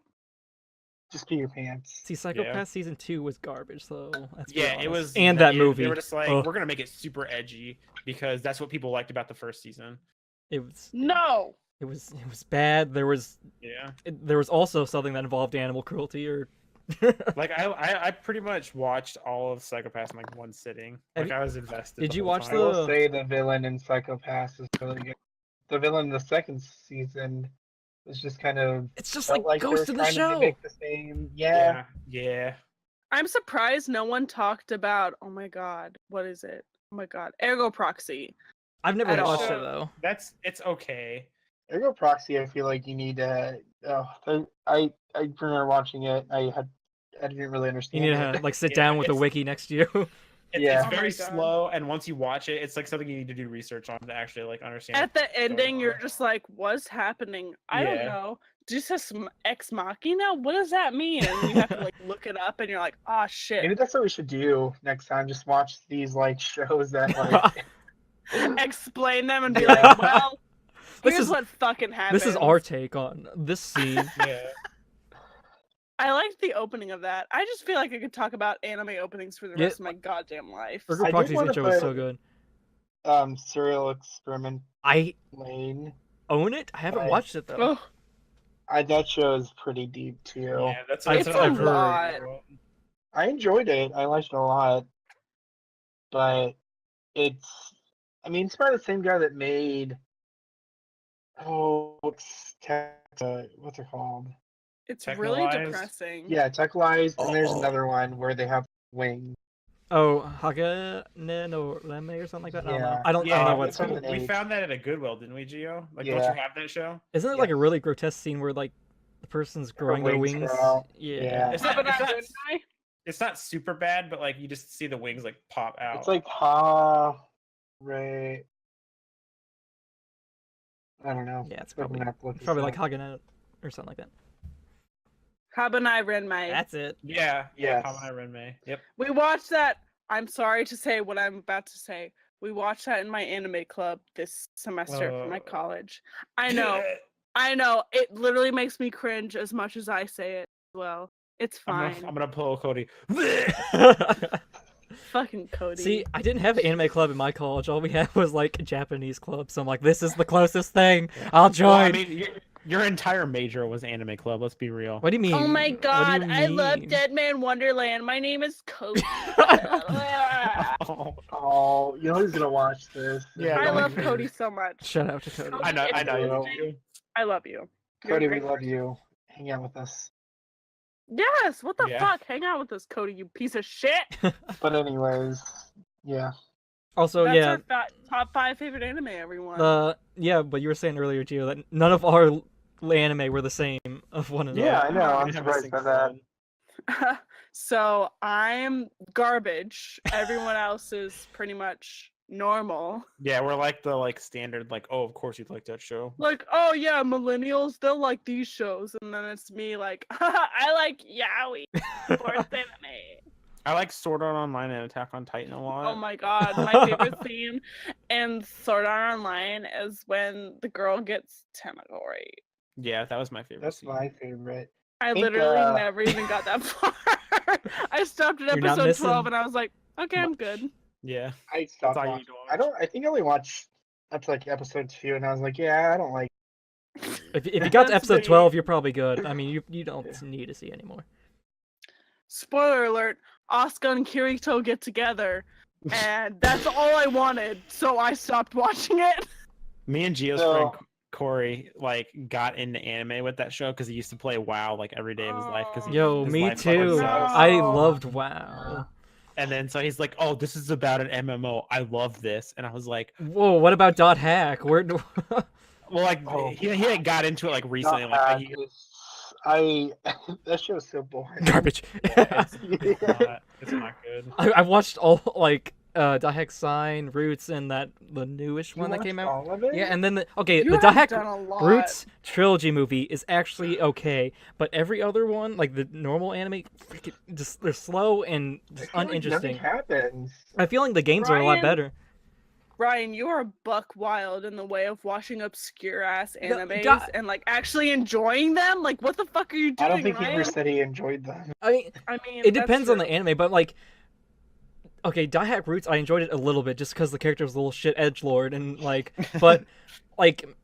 Just pee your pants. See, Psychopath season 2 was garbage, so let's be Yeah, it honest. was. And that they- movie. They were just like, Ugh. we're gonna make it super edgy because that's what people liked about the first season. It was No. it was bad. There was also something that involved animal cruelty or Like I pretty much watched all of Psychopaths in like one sitting. Have Like you- I was invested. did the you whole watch I time. will the- say the villain in Psychopaths is really good. The villain in the second season was just kind of it's just felt like they Ghost were of the trying to Show. mimic the same. Yeah. Yeah. I'm surprised no one talked about, oh my god, what is it? Oh my god, Ergo Proxy. I've never at watched all. it though. It's okay. Ergo Proxy, I feel like you need to. I remember watching it. I didn't really You understand need it. to like sit Yeah, down with a it's- wiki next to you. Yeah. It's Oh my very God. slow, and once you watch it, it's like something you need to do research on to actually like understand. At the what's going ending, on. you're just like, what's happening? I don't Yeah. know. just ex machina? What does that mean? And you have to like look it up, and you're like, oh shit. Maybe that's what we should do next time. Just watch these like shows that like Explain them and be Yeah. like, well, This here's is- what fucking happened. This is our take on this scene. Yeah. I liked the opening of that. I just feel like I could talk about anime openings for the Yeah. rest of my goddamn life. Burger I did Proxy's wanna intro was so put- good. Serial Experiment I Lane. own it. I haven't Right. watched it though. Oh, That show is pretty deep too. Yeah, that's It's what I've a lot. heard. I enjoyed it. I liked it a lot. But it's it's by the same guy that made what's it called? it's Tech really Lies? depressing. Yeah, Tech Lies, and there's Oh. another one where they have wings. Oh, Hagane no Reme or something like that. I don't know. Yeah. I don't Yeah, know what it's it's called. on the we H. found that at a Goodwill, didn't we, Gio? Like, don't Yeah. you have that show? Isn't it like a Yes. really grotesque scene where like the person's growing their wings wings? grow out. Yeah. Yeah. It's Have not, an it's, not, eye? it's not super bad, but like you just see the wings like pop out. It's like Ray. I don't know. Yeah, it's I'm probably gonna have to look this probably like up. Hagane or something like that. Habanai Renmei. That's it. yeah, Yes. Kamen Renmei. Yep. We watched that. I'm sorry to say what I'm about to say. We watched that in my anime club this semester for my college. I know. It literally makes me cringe as much as I say it as well. It's fine. I'm gonna pull Cody. Fucking Cody. See, I didn't have an anime club in my college. All we had was like a Japanese club. So I'm like, this is the closest thing. I'll join. Well, I mean, your entire major was anime club. Let's be real. What do you mean? Oh my What do god, you I love mean? Dead Man Wonderland. My name is Cody. Oh, Oh, you know who's gonna watch this? Yeah, I don't love worry. Cody so much. Shout out to Cody. I know. Well, You. I love you. You're a Cody, we great love person. you. Hang out with us. Yes, what the Yeah. fuck? Hang out with us, Cody, you piece of shit. But anyways, yeah. Also, That's yeah, our top 5 favorite anime, everyone. but you were saying earlier, Gio, that none of our anime were the same of one another. Yeah, I know. I'm We have a surprised by single that. one. So I'm garbage. Everyone else is pretty much normal. Yeah, we're like the standard oh, of course you'd like that show. Like, oh yeah, millennials, they'll like these shows. And then it's me like, I like yaoi sports anime. I like Sword Art Online and Attack on Titan a lot. Oh my god, my favorite scene in Sword Art Online is when the girl gets Tamagori. Yeah, that was my favorite. That's scene. my favorite. I think, literally never even got that far. I stopped at You're not episode missing 12 and I was like, okay, I'm good. Yeah. I stopped all you watching. need to I don't. I think I only watched up to like episode 2, and I was like, yeah, I don't like. If you got to That's episode me. 12, you're probably good. I mean, you don't need to see anymore. Spoiler alert, Asuka and Kirito get together. And that's all I wanted, so I stopped watching it. Me and Gio's So- friend Corey got into anime with that show because he used to play WoW every day of his life. Because Yo, his me life fucking too. sucks. I No. loved WoW. And then so he's like, "Oh, this is about an MMO. I love this." And I was like, Whoa, what about Dot Hack? Where? "Well, Oh. he had got into it recently. Not that show's so boring. Garbage. It's not good." I watched all Dot Hack Sign, Roots, and the newish one that came out. All of it? Yeah, and then the You Dot have Hack done a lot. Roots trilogy movie is actually okay, but every other one, like the normal anime, freaking just they're slow and I just feel like uninteresting. nothing happens. I feel like the games are a lot Ryan? better. Ryan, you are buck wild in the way of watching obscure ass No, animes God- and actually enjoying them. Like, what the fuck are you doing, I don't think he Ryan? ever said he enjoyed them. I mean, I mean, it that's depends on the true. anime, but okay, Dot Hack Roots, I enjoyed it a little bit just because the character was a little shit edgelord and but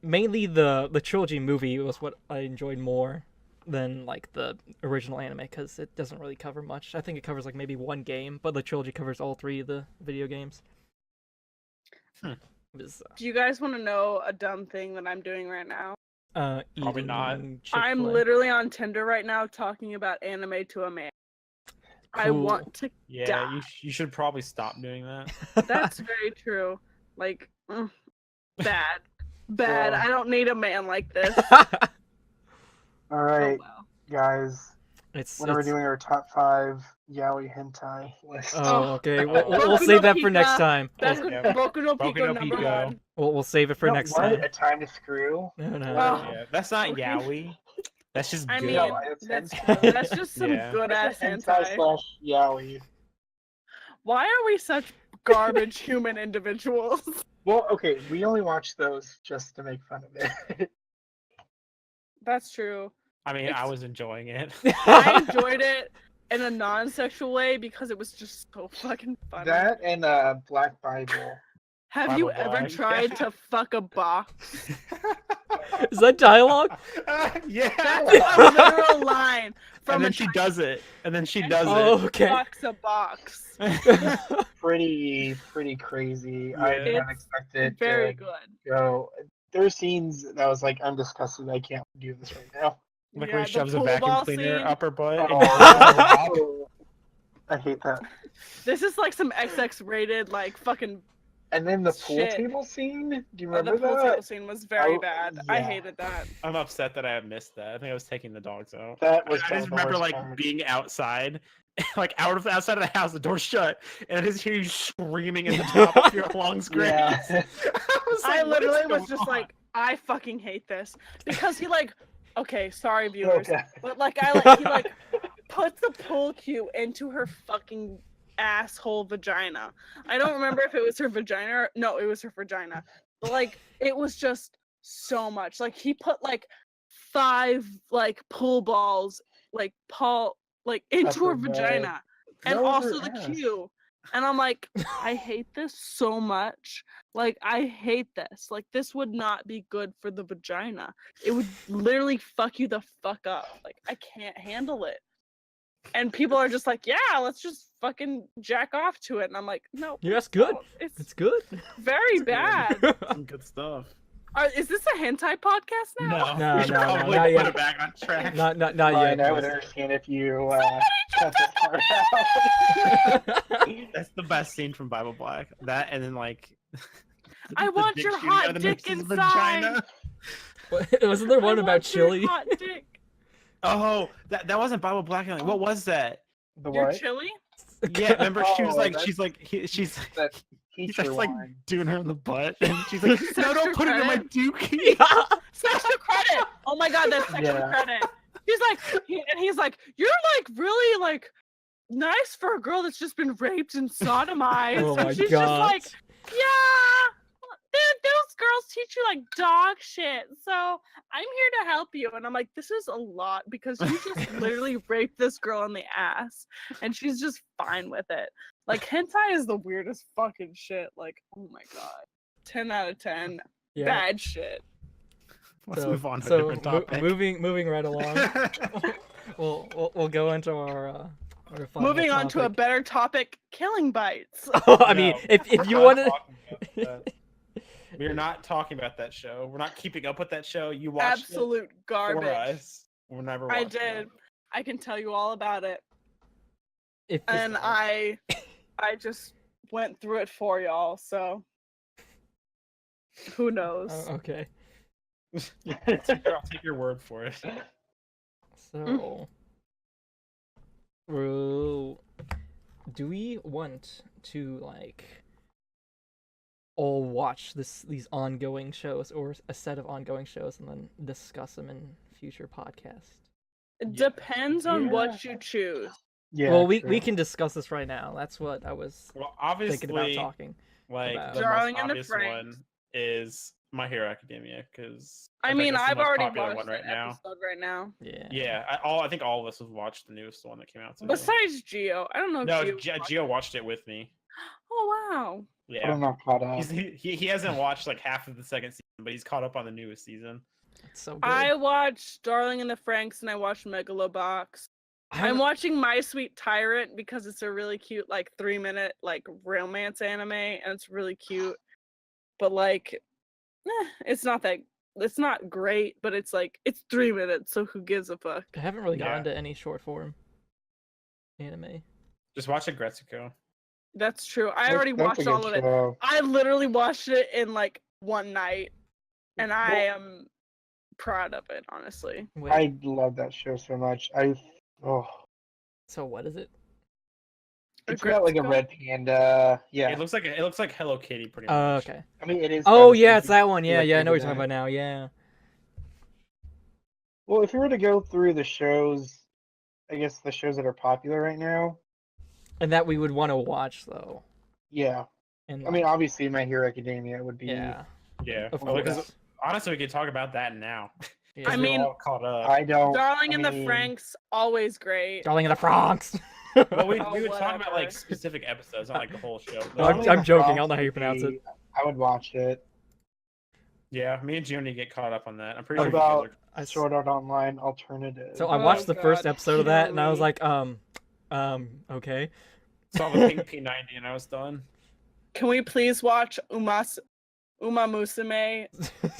mainly the trilogy movie was what I enjoyed more than the original anime because it doesn't really cover much. I think it covers maybe one game, but the trilogy covers all 3 of the video games. It was, Do you guys want to know a dumb thing that I'm doing right now? Probably not. eating I'm Chick-fil-A. literally on Tinder right now talking about anime to a man. I Cool. want to. Yeah, Die. you should probably stop doing that. That's very true. Bad. Bad. Yeah. I don't need a man like this. All Oh, right, wow. guys. it's, When are we it's- doing our top 5 yaoi hentai list? Oh, okay. We'll Boku save no that for next Pico. time. That's Yeah. Boku no Boku Pico no number Pico. 1. We'll save it for No, next what? time. A time to screw? No, no. Well, Yeah, that's not Okay. yaoi. That's just I good. mean, No, it's that's hentai. true. That's just some Yeah. good ass Hentai hentai. slash yaoi. Why are we such garbage human individuals? Well, okay, we only watch those just to make fun of it. That's true. I mean, I It's- was enjoying it. I enjoyed it in a non-sexual way because it was just so fucking funny. That and Black Bible. Have you Bible ever Black, tried yeah. to fuck a box? Is that dialogue? Yeah. That's a literal line from And a then she does it. And then she does Oh, okay. fucks a box. it. Pretty crazy. I did Yeah. not expect it Very to good. go. There were scenes that I was like, I'm disgusted. I can't do this right now. Like Yeah, where he the shoves a pool vacuum ball cleaner scene. up her butt. Oh, I hate that. This is like some XX rated like fucking. And then the pool Shit. table scene. Do you The remember pool that? table scene was very Oh, bad. I yeah. hated that. I'm upset that I had missed that. I think I was taking the dogs out. That was I some just of the remember worst like part. being outside, like outside of the house, the door shut, and I just hear you screaming at the top of your lungs, Grace. Yeah. was I like, what is literally was going just on? like, I fucking hate this because he like, okay, sorry viewers, Okay. but like he like puts the pool cue into her fucking asshole vagina. I don't remember if it was her vagina. Or, no, it was her vagina. But like, it was just so much. Like he put like 5 like pool balls like into her Up her butt. vagina, and That was also her the ass. cue. And I'm like, I hate this so much. Like, I hate this. Like, this would not be good for the vagina. It would literally fuck you the fuck up. Like, I can't handle it. And people are just like, yeah, let's just fucking jack off to it. And I'm like, no. Yeah, that's good. don't. It's It's good. very good. bad. Some good stuff. Is this a hentai podcast now? No, we should no, probably not put yet. it back on track. not Fine, yet. I would please. understand if you cut this part out. That's the best scene from Bible Black. That and then like. I the want dick your shooting out hot of the dick nurse's inside. vagina. Wasn't there I one about want your chili? hot dick. Oh, that wasn't Bible Black. What was that? The You're what? chilly? Yeah, remember she was Oh, like, that's- she's like, she's That he's teacher just like line. doing her in the butt, and she's like, no, don't put it in my Credit. dookie. Sexual credit. Oh my god, that's sexual Yeah. credit. He's like, he's like, you're like really like nice for a girl that's just been raped and sodomized. Oh and my she's god. just like, yeah, those girls teach you like dog shit. So I'm here to help you. And I'm like, this is a lot because you just literally raped this girl in the ass, and she's just fine with it. Like hentai is the weirdest fucking shit. Like, oh my god, 10 out of 10. Yeah. Bad shit. Let's So- move on to so a different topic. moving right along. we'll go into our final Moving on to a topic. better topic, killing bites. Oh, I mean, No, if we're you not wanted, talking about that. We're not talking about that show. We're not keeping up with that show. You watched Absolute it for garbage. us. We're never. I watching did. it. I can tell you all about it. if And I just went through it for y'all, so who knows? oh, okay. I'll take your word for it. So, Ru, do we want to like all watch these ongoing shows or a set of ongoing shows and then discuss them in future podcasts? It depends on Yeah. what you choose. Yeah. Well, we true. can discuss this right now. That's what I was Well, thinking about obviously, talking. like about. the Darling most in the obvious Franxx. one is My Hero Academia, because I mean, I've already watched that now. episode right now. Yeah. Yeah, I think all of us have watched the newest one that came out today. Besides Geo, I don't know. no, if Gio watched- Gio watched it with me. Oh wow. Yeah, I'm not caught up. he hasn't watched like half of the second season, but he's caught up on the newest season. It's so good. I watched Darling in the Franxx and I watched Megalobox. I'm watching My Sweet Tyrant because it's a really cute like 3-minute like romance anime and it's really cute. But like it's not great, but it's like it's 3 minutes, so who gives a fuck? I haven't really gotten Yeah. to any short form anime. Just watch Agretsuko. That's true. I That's- already that's a watched good all of it. show. I literally watched it in like one night and I am proud of it, honestly. Wait, I love that show so much. so what is it? It's got like a Agretsuko? red panda. Yeah. It looks like Hello Kitty pretty much. Oh, okay. I mean, it is. Oh kinda yeah, it's creepy. that one. Yeah, like yeah, I know what into you're talking that. about now. Yeah. Well, if we were to go through the shows, I guess the shows that are popular right now, And that we would want to watch though. yeah. And I mean, like, obviously, My Hero Academia would be. yeah, Yeah, of Well, because course. honestly, we could talk about that now. Yeah. I We're mean, all caught up. I don't. Darling I in the mean, Franks, always great. Darling in the Bronx. Well, we Oh, would talk about like whatever. specific episodes, not like the whole show. No, I'm- Darling in the joking, I Franxx don't know how you would pronounce it. be- I would watch it. Yeah, me and Gio need to get caught up on that. I'm pretty What sure you about guys I s- Sword Art Online Alternative? So I Oh, watched the first God, episode of that, and I was kill me. like, okay. saw the Pink P90 and I was done. Can we please watch Uma Musume,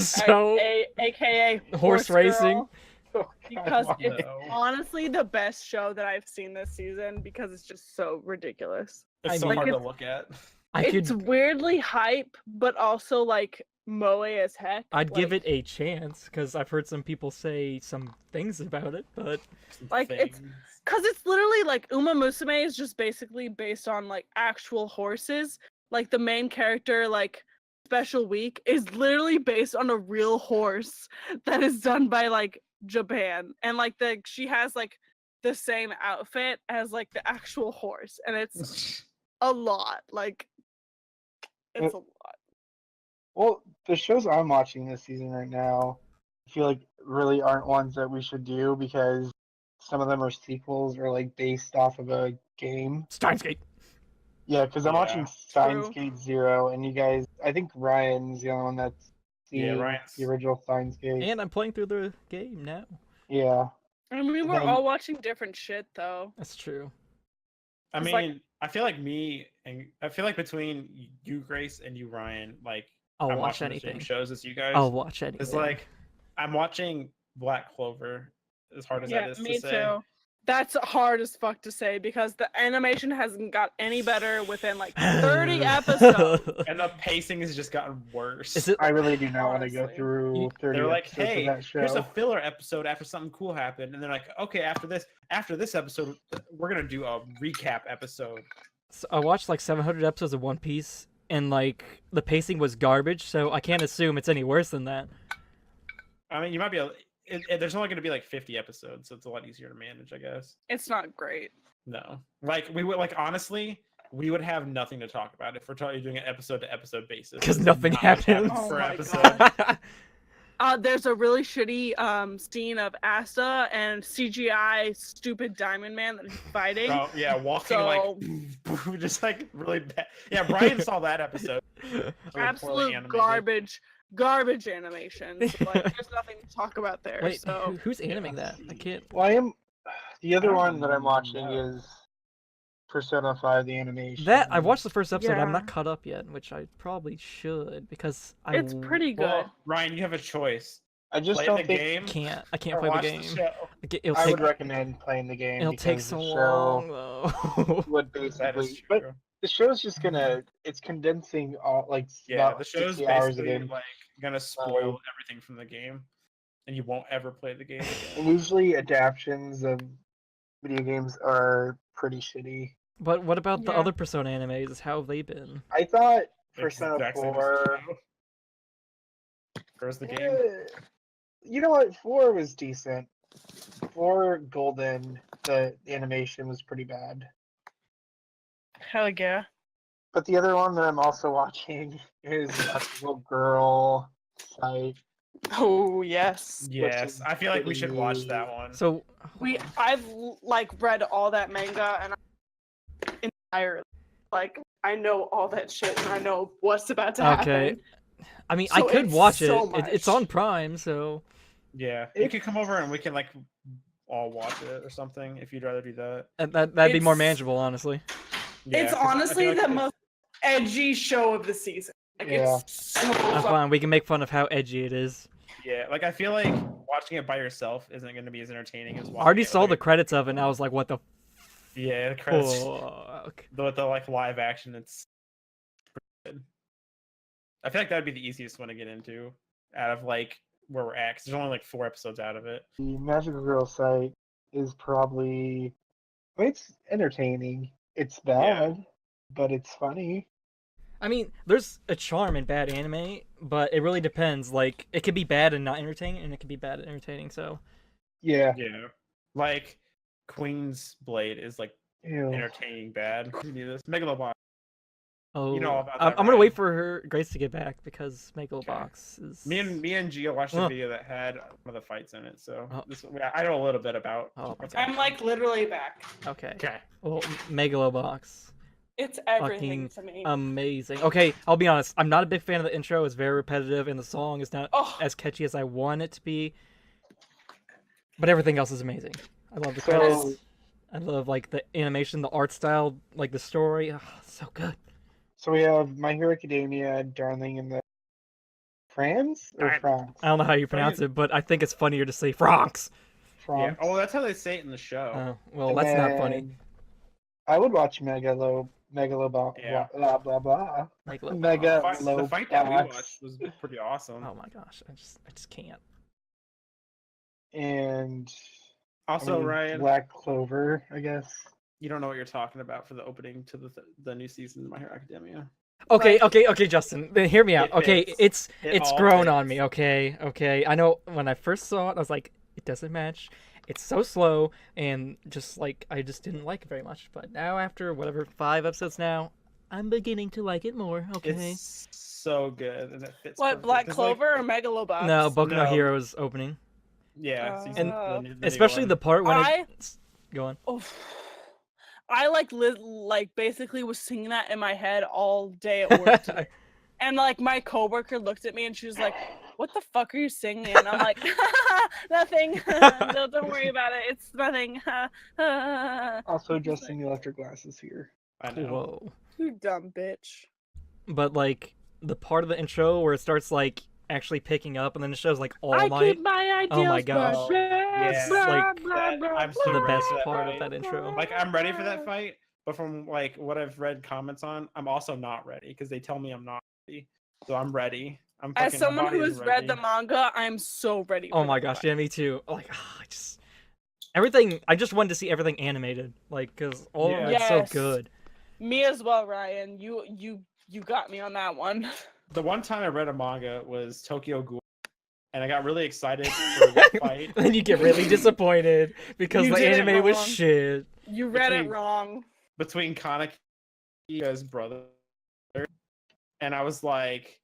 So aka horse racing. Girl, because God, it's no. honestly the best show that I've seen this season because it's just so ridiculous. It's I so mean- hard to Like, look at. I It's could, weirdly hype, but also like moe as heck. I'd give Like, it a chance because I've heard some people say some things about it, but Some Like, it's- things. Cause it's literally like Uma Musume is just basically based on like actual horses. Like the main character, like Special Week, is literally based on a real horse that is done by like Japan, and like she has like the same outfit as like the actual horse, and it's a lot. Like it's a lot. Well, the shows I'm watching this season right now, I feel like really aren't ones that we should do because some of them are sequels or like based off of a game. Steins Gate. Yeah, because I'm watching Yeah. Steins True. Gate Zero, and you guys, I think Ryan's the only one that's Yeah, seen Ryan's- the original Steins Gate. And I'm playing through the game now. Yeah. I mean, we're Then- all watching different shit though. That's true. I It's mean, like- I feel like I feel like between you, Grace, and you, Ryan, like I'll I'm watch watching the same anything. shows as you guys. I'll watch anything. It's like I'm watching Black Clover. As hard as Yeah, that is me to say. too. That's hard as fuck to say because the animation hasn't got any better within like 30 episodes. And the pacing has just gotten worse. Is it? I really do not want to go Honestly. through 30 They're like, episodes hey, of that show. here's a filler episode after something cool happened, and they're like, okay, after this episode, we're gonna do a recap episode. So I watched like 700 episodes of One Piece, and like the pacing was garbage. So I can't assume it's any worse than that. I mean, you might be able. There's only gonna be like 50 episodes, so it's a lot easier to manage, I guess. It's not great. No, like we would like honestly, we would have nothing to talk about if we're doing an episode to episode basis. 'Cause There's nothing not much happens. Oh per my episode. There's a really shitty scene of Asta and CGI stupid Diamond Man that is fighting. Oh yeah, walking So- like just like really bad. Yeah, Brian saw that episode. Really poorly Absolute animated. garbage animation. So, like, there's nothing to talk about there. Wait, so who's animating that? I can't. Well, the other I don't one that I'm watching know. is Persona 5, the animation. That I watched the first episode. I'm Yeah. not caught up yet, which I probably should because I it's pretty good. Well, Ryan, you have a choice. I just Play don't the think game can't. I can't or play the watch game. show. It'll I take. would recommend playing the game. It'll take because so the long show though. would That is basically, true. but the show's just gonna, it's condensing all like Yeah, about the show's 60 hours of basically it. like gonna spoil everything from the game, and you won't ever play the game And again. usually adaptions of video games are pretty shitty. But what about the Yeah. other Persona animes? How have they been? I thought It's Persona the exact same as the 4. show. Where's the game? You know what? 4 was decent. 4 Golden, the animation was pretty bad. Hell yeah. But the other one that I'm also watching is a little girl site. Oh yes. Yes, is I feel like we should watch pretty- that one. So I've like read all that manga and entirely like I know all that shit and I know what's about to happen. okay, I mean I So could it's watch it. so It's much. on Prime, so Yeah, you could come over and we can like all watch it or something if you'd rather do that. that'd be more It's- manageable, honestly. Yeah, It's 'cause I honestly feel like the most edgy show of the season. Like Yeah. it's so That's fun. fine. We can make fun of how edgy it is. Yeah, like I feel like watching it by yourself isn't going to be as entertaining as watching I already it saw with, the like, credits of it, and I was like, "What the Yeah, the credits fuck?" with the like live action. It's pretty good. I feel like that would be the easiest one to get into out of like where we're at, 'cause there's only like 4 episodes out of it. The Magical Girl site is probably, I mean, it's entertaining. It's bad, but it's funny. I mean, there's a charm in bad anime, but it really depends. Like, it could be bad and not entertaining, and it could be bad and entertaining. So, Yeah. Yeah. Like Queen's Blade is like Ew. entertaining bad. You need this Megalobox. Oh, You know all about I'm that, gonna Ryan. wait for her Grace to get back because Megalobox is. Me and Gia watched a Ugh. video that had one of the fights in it, so Oh. I know a little bit about. Oh my what's God. I'm like literally back. Okay. Okay. Well, Megalobox. It's everything Fucking to me. amazing. Okay, I'll be honest. I'm not a big fan of the intro. It's very repetitive, and the song is not Oh, as catchy as I want it to be. But everything else is amazing. I love the So- credits. I love like the animation, the art style, like the story. Oh, so good. So we have My Hero Academia, Darling in the France or France? I don't know how you pronounce it, but I think it's funnier to say Francs. Yeah. France. Oh, that's how they say it in the show. Oh, well, And that's not funny. then I would watch Megalo Yeah. blah blah blah. Megalobox. Mega- The fight that we Megalobox. watched was pretty awesome. Oh my gosh, I just can't. And Also, I mean, Ryan, Black Clover, I guess. you don't know what you're talking about for the opening to the new season of My Hero Academia. Okay, Like- okay, Justin. Then hear me out. It Okay, fits. It it's all grown on fits. me. Okay. I know when I first saw it, I was like, it doesn't match. It's so slow, and just like I just didn't like it very much. But now, after whatever 5 episodes now, I'm beginning to like it more. Okay. It's so good, and it fits. what, perfect. Black 'Cause, like, Clover or Megalobox? No, Boku no No. Hero's opening, yeah, season, And the new especially one. the part when I- go on. Oh, I like basically was singing that in my head all day at work today. And like my coworker looked at me and she was like, "What the fuck are you singing?" And I'm like, "Nothing. Don't worry about it. It's nothing." Also, Justin, you left your glasses here. I know. Whoa. You dumb bitch. But like the part of the intro where it starts like actually picking up, and then it shows like All I Might. keep my ideals. Oh my gosh. blah, blah, Yeah. blah, Like, blah, that- blah, I'm blah, so the ready best for that part of fight. that intro. Like, I'm ready for that fight, but from like what I've read comments on, I'm also not ready because they tell me I'm not ready. So I'm ready. I'm As fucking, someone my body who is has read the ready. manga, I'm so ready. Oh for my that gosh, fight. yeah, me too. Like, I just everything. I just wanted to see everything animated, like, cause all Yeah. of it's so Yes. good. Me as well, Ryan. You got me on that one. The one time I read a manga was Tokyo Ghoul, and I got really excited for the fight Then you get really disappointed because You the did it anime was wrong. shit. You read it Between- wrong. between Kanaki's brother, and I was like,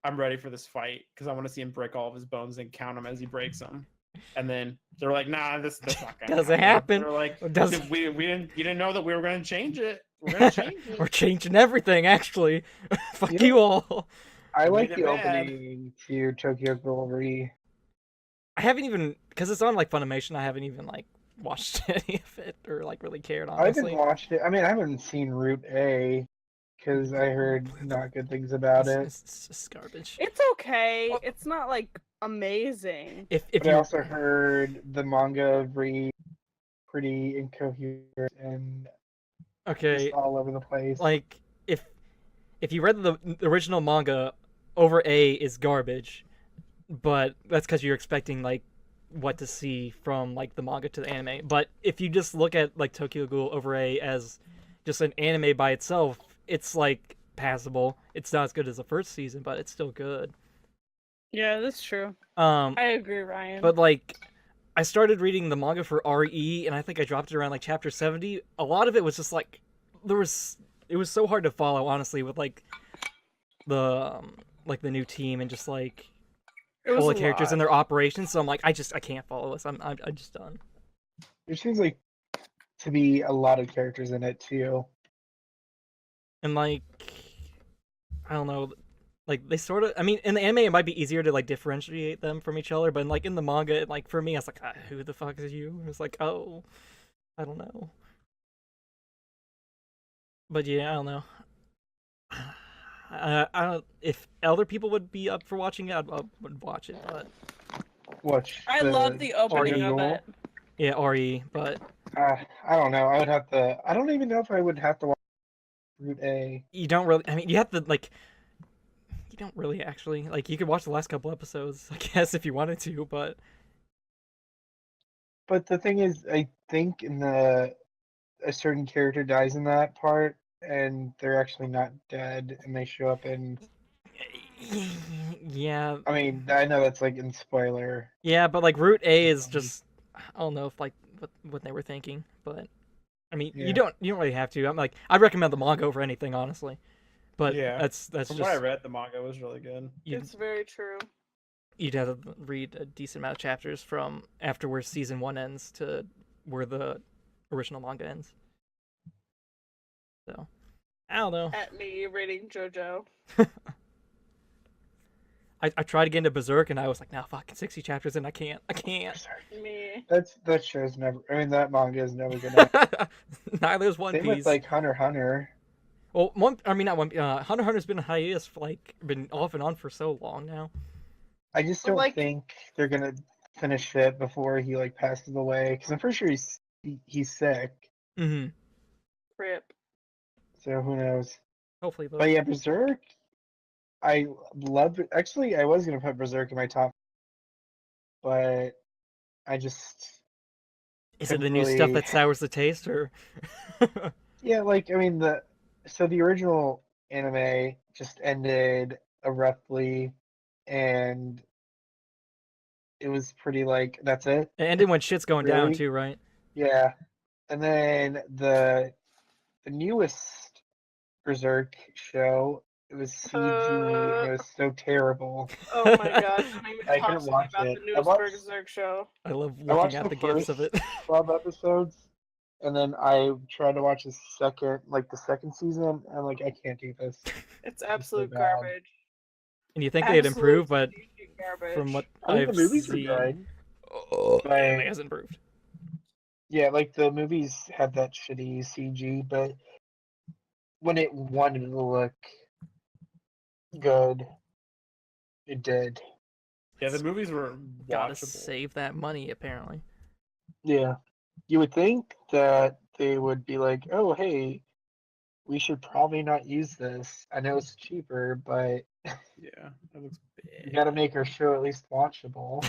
I'm ready for this fight because I want to see him break all of his bones and count them as he breaks them. And then they're like, "Nah, that's not gonna Doesn't happen. They're like, Doesn't- we didn't you didn't know that we were gonna change it. We're gonna change it." We're changing everything, actually. Fuck You you know- all. I Made like it the bad. opening to Tokyo Ghoul. I haven't even, cause it's on like Funimation. I haven't even like watched any of it or like really cared. I haven't Honestly, watched it. I mean, I haven't seen Route A because I heard not good things about it. It's just garbage. It's okay. It's not like amazing. If But I you also heard the manga read pretty incoherent and okay, just all over the place. like if you read the original manga, over A is garbage, but that's because you're expecting like what to see from like the manga to the anime. But if you just look at like Tokyo Ghoul over A as just an anime by itself, it's like passable. It's not as good as the first season, but it's still good. Yeah, that's true. I I agree, Ryan. But like, I started reading the manga for RE, and I think I dropped it around like chapter 70. A lot of it was just like it was so hard to follow, honestly, with like the new team and just like it was all a the characters lot. and their operations. So I'm like, I can't follow this. I'm just done. There seems like to be a lot of characters in it too. And like, I don't know. Like they sort of, I mean, in the anime it might be easier to like differentiate them from each other, but like in the manga, like for me, I was like, who the fuck is you? It was like, oh, I don't know. But yeah, I don't know. I don't. If other people would be up for watching it, I would watch it. But Watch. I love the opening of Oriole. it. yeah, RE. But I don't know. I would have to. I don't even know if I would have to watch Route A. you don't really. I mean, you have to like. You don't really actually like. You could watch the last couple episodes, I guess, if you wanted to. But But the thing is, I think in a certain character dies in that part, and they're actually not dead, and they show up in. yeah, I mean, I know that's like in spoiler. yeah. But like Route A is just I don't know if like what they were thinking, but I mean, Yeah. you don't really have to. I'm like, I'd recommend the manga over anything, honestly. But Yeah. that's From just what I read, the manga was really good. It's very true. you'd have to read a decent amount of chapters from after where season 1 ends to where the original manga ends. So, I don't know. At me reading JoJo. I tried to get into Berserk and I was like, no, fucking 60 chapters and I can't. Me. That show's never. I mean, that manga is never gonna. Neither's One Same Piece. with like Hunter x Hunter. Well, not one. Hunter x Hunter's been a hiatus, for, like, been off and on for so long now. I just But, don't like- think they're gonna finish it before he like passes away. Because I'm pretty sure he's sick. Mm-hmm. Rip. So who knows? Hopefully, though. But yeah, Berserk. I love it. Actually, I was gonna put Berserk in my top, but I just Is it the new stuff really- that sours the taste, or? yeah, like I mean the original anime just ended abruptly, and it was pretty like that's it. It ended when shit's going down Really? too, right? Yeah, and then the newest Berserk show, it was CG and it was so terrible. Oh my god, don't even I talk couldn't to me watch about it. the I newest watched- Berserk show. I love I looking watched at the the gifs of it. first 12 episodes, and then I tried to watch the second season, and like I can't do this. It's absolute bad. garbage. And you think they'd improve, but Absolute garbage. from what I mean, I've the movies seen, were good. But it hasn't improved. Yeah, like the movies had that shitty CG, but when it wanted to look good, it did. Yeah, the movies were Gotta watchable. save that money, apparently. Yeah. You would think that they would be like, oh, hey, we should probably not use this. I know it's cheaper, but Yeah, that looks we big. gotta make our show at least watchable.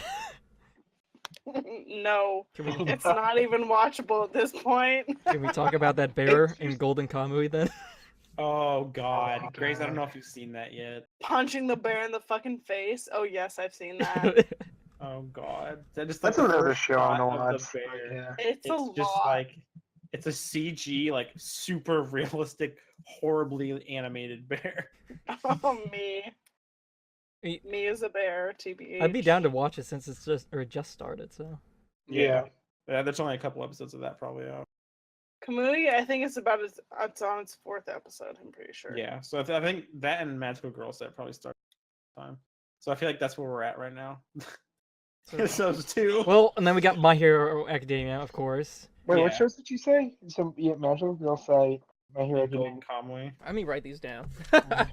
No, Can we it's not even watchable at this point. can we talk about that bear in Golden Kamuy then? Oh God, Oh, Grace, I don't God. know if you've seen that yet. Punching the bear in the fucking face. Oh yes, I've seen that. Oh God, that just That's like the another first show I shot want to of watch. the but bear. Yeah. It's a It's just lot. like it's a CG, like super realistic, horribly animated bear. Oh me. Me- Me as a bear, TBH. I'd be down to watch it since it's just started. So Yeah. Yeah, there's only a couple episodes of that probably out. Kamui, I think it's on its 4th episode, I'm pretty sure. Yeah, so I think that and Magical Girl Set probably start time. So I feel like that's where we're at right now. So- Those two. well, and then we got My Hero Academia, of course. Wait, what Yeah. shows did you say? So, yeah, Magical Girl Site, My Hero Golden Academia. Kamuy. Let me write these down. I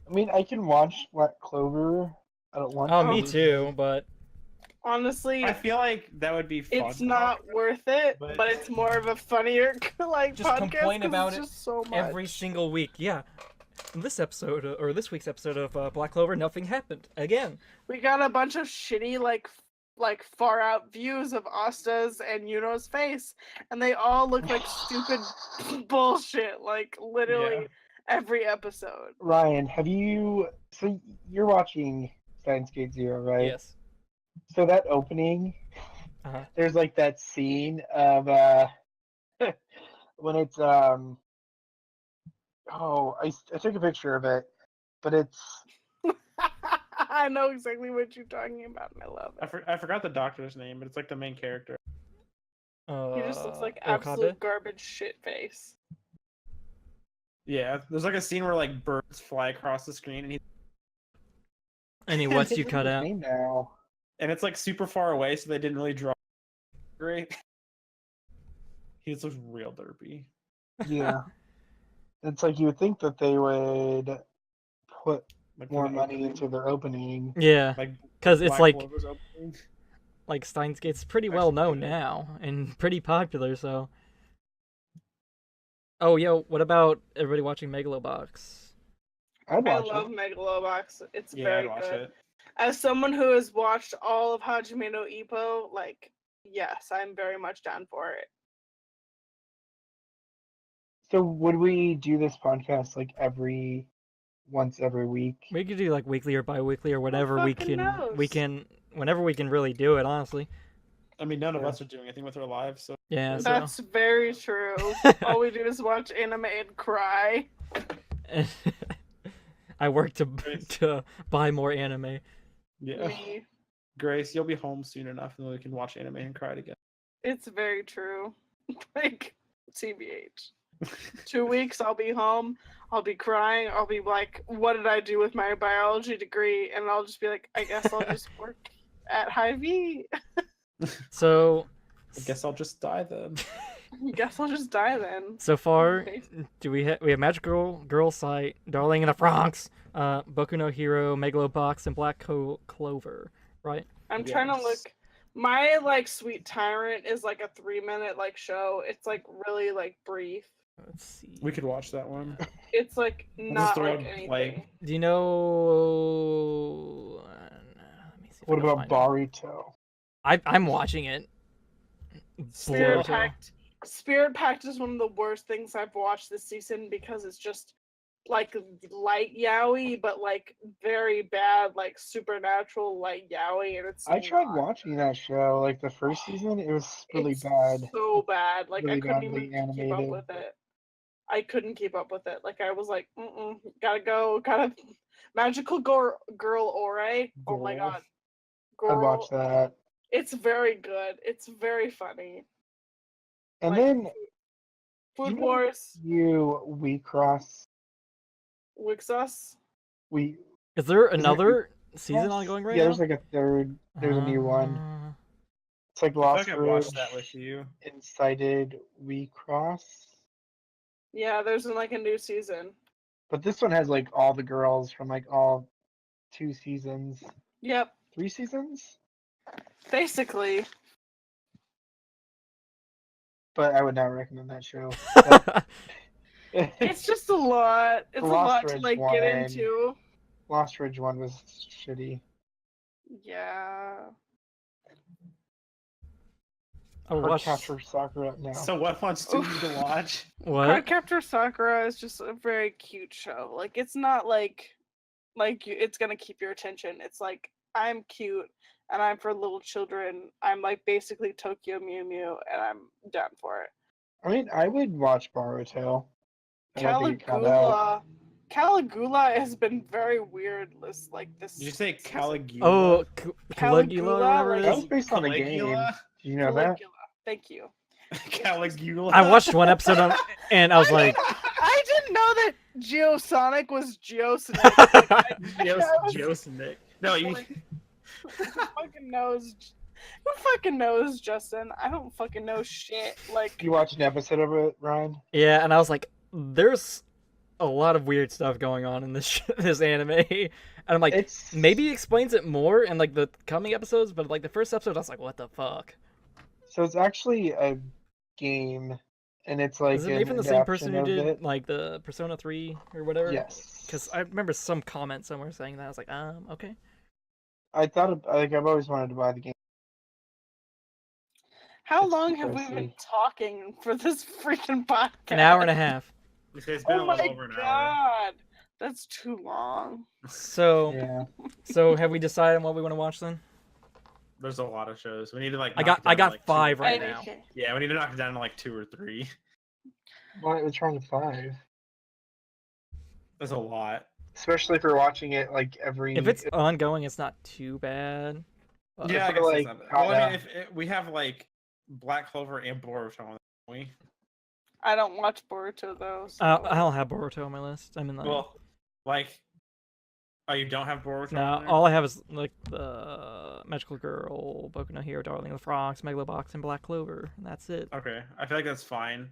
mean, I can watch Black Clover. I don't want Oh, to. me too, but Honestly, I feel like that would be fun. it's not worth it, but- but it's more of a funnier like Just podcast. complain 'cause about it's it just so much. every single week. Yeah. In this episode, or this week's episode of Black Clover, nothing happened. Again. We got a bunch of shitty like far out views of Asta's and Yuno's face, and they all look like stupid bullshit. Like literally Yeah. every episode. Ryan, have you? So you're watching Steins Gate Zero, right? Yes. So that opening, Uh-huh. there's like that scene of when it's oh, I took a picture of it, but it's I know exactly what you're talking about, and I love it. I forgot the doctor's name, but it's like the main character. He just looks like Okabe? absolute garbage shit face. Yeah, there's like a scene where like birds fly across the screen, and And what's you His cut out? name now. it's like super far away, so they didn't really draw great. He just looks real derpy. Yeah, it's like you would think that they would put Like more for the money opening, into their opening. Yeah, like because it's Black like Clover's opening. Steins Gate's pretty Actually, well known yeah. now and pretty popular. So. Oh, yo, what about everybody watching Megalobox? I'd I watch love it. Megalobox. It's Yeah, very I'd watch good. it. As someone who has watched all of Hajime no Ippo, like, yes, I'm very much down for it. So would we do this podcast like once every week? We could do like weekly or bi-weekly or whatever we fucking can. We knows? can. whenever we can really do it, honestly. I mean, none of Yeah. us are doing anything with our lives, so Yeah. So That's very true. All we do is watch anime and cry. I work to buy more anime. yeah. Me. Grace, you'll be home soon enough, and then we can watch anime and cry together. It's very true. Like, TBH. 2 weeks, I'll be home. I'll be crying. I'll be like, what did I do with my biology degree? And I'll just be like, I guess I'll just work at Hy-Vee. So I guess I'll just die then. I guess I'll just die then. so far, do we have Magical Girl Sight, Darling in the Bronx, Boku no Hero, Megalobox, and Black Clover, right? I'm trying to Yes. look. My like Sweet Tyrant is like a 3-minute like show. It's like really like brief. Let's see. We could watch that one. It's like not throw like it, anything. like- Do you know? Let me see if I What can about find it. Boruto? I'm watching it. Spirit Boruto. Pact. Spirit Pact is one of the worst things I've watched this season because it's just like light yaoi, but like very bad, like supernatural light yaoi, and it's. I tried not- watching that show, like the first season. It was really it's bad. So bad. Like I Really couldn't badly even keep up animated. with it. I couldn't keep up with it. Like I was like, gotta go, gotta magical girl Ore. Oh my Girl. god. I watched that. It's very good. It's very funny. And Like, then Food you know- Wars, we cross Wixos. we Is there Isn't it another season Cross? ongoing right yeah, now? there's like a third. There's a new one. It's like I feel Lost like I watched Ridge, that with you. Incited, We Cross. Yeah, there's like a new season. But this one has like all the girls from like all 2 seasons, Yep, 3 seasons. basically. But I would not recommend that show. It's just a lot. It's a Lost lot to Ridge like one. get into. Lost Ridge one was shitty. Yeah. Oh, watch Cardcaptor Sakura now. So what wants to you to watch? what? Cardcaptor Sakura is just a very cute show. Like it's not like it's gonna keep your attention. It's like I'm cute and I'm for little children. I'm like basically Tokyo Mew Mew and I'm down for it. I mean, I would watch Boruto. I don't think it got out. Caligula has been very weird this this Did you say season. Caligula? Oh, Caligula, Caligula, or whatever it That is. was based on a game. Caligula? Do you know that? Caligula. Thank you. Caligula. I watched one episode of, and I was like, I didn't know that Geosonic was Geosonic. Josenick. No, you. Who fucking knows, Justin? I don't fucking know shit. Like, You watched an episode of it, Ryan? yeah, and I was like, there's a lot of weird stuff going on in this this anime, and I'm like, It's maybe he explains it more in like the coming episodes, but like the first episode, I was like, what the fuck? So it's actually a game, and it's like Is it an made from the same person who adaptation of did it. like the Persona 3 or whatever? Yes. Because I remember some comment somewhere saying that. I was like, okay. I thought like I've always wanted to buy the game. how It's long have we been pricey. talking for this freaking podcast? An hour and a half. It's been Oh a my little over an hour. god, that's too long. So, Yeah. so have we decided on what we want to watch then? There's a lot of shows. We need to like. I knock got it down to, like, 5 2 right or now. three. Yeah, we need to knock it down to like 2 or 3. Why we're trying to 5? That's a lot. Especially if we're watching it like every. If it's ongoing, it's not too bad. But- Yeah, I we're, guess like, that's not bad. Well, I mean, kinda- if we have like Black Clover and Boruto on, don't we? I don't watch Boruto though. So. I don't have Boruto on my list. I'm in the. Well, like, oh, you don't have Boruto. No, on there? all I have is like the Magical Girl, Boku no Hero, Darling in the Franxx, Megalobox, and Black Clover, and that's it. Okay, I feel like that's fine.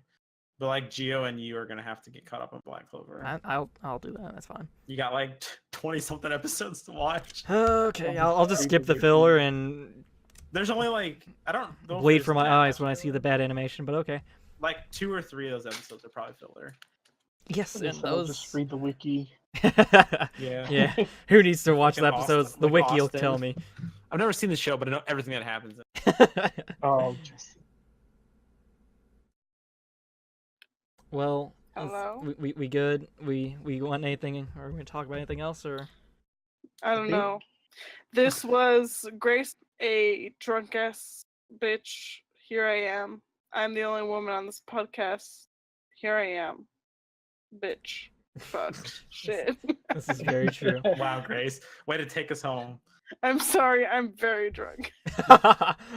But like Geo and you are gonna have to get caught up on Black Clover. I'll do that. That's fine. You got like 20 something episodes to watch. Okay, I'll just skip the filler and There's only like I don't know if bleed there's for my that eyes much when I see filler. the bad animation. But okay. Like 2 or 3 of those episodes are probably filler. Yes, and I'll just those. read the wiki. Yeah. Yeah. Who needs to watch the Fucking episodes? Austin- The like wiki will Austin. tell me. I've never seen the show, but I know everything that happens. Oh, just Well, Hello? we good? We want anything, or we gonna talk about anything else, or I don't think- know. This was Grace, a drunk ass bitch. Here I am. I'm the only woman on this podcast. Here I am. Bitch. Fuck. Shit. This is very true. Wow, Grace, way to take us home. I'm sorry, I'm very drunk.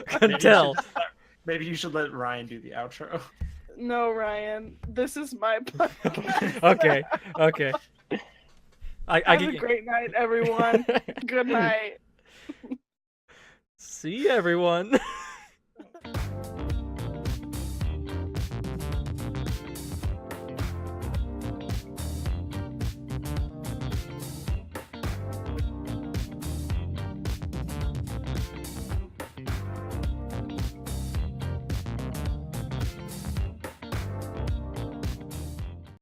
Couldn't tell. Maybe you should let Ryan do the outro. No, Ryan. This is my podcast. Okay. Okay. I Have can a great night, everyone. Good night. see everyone.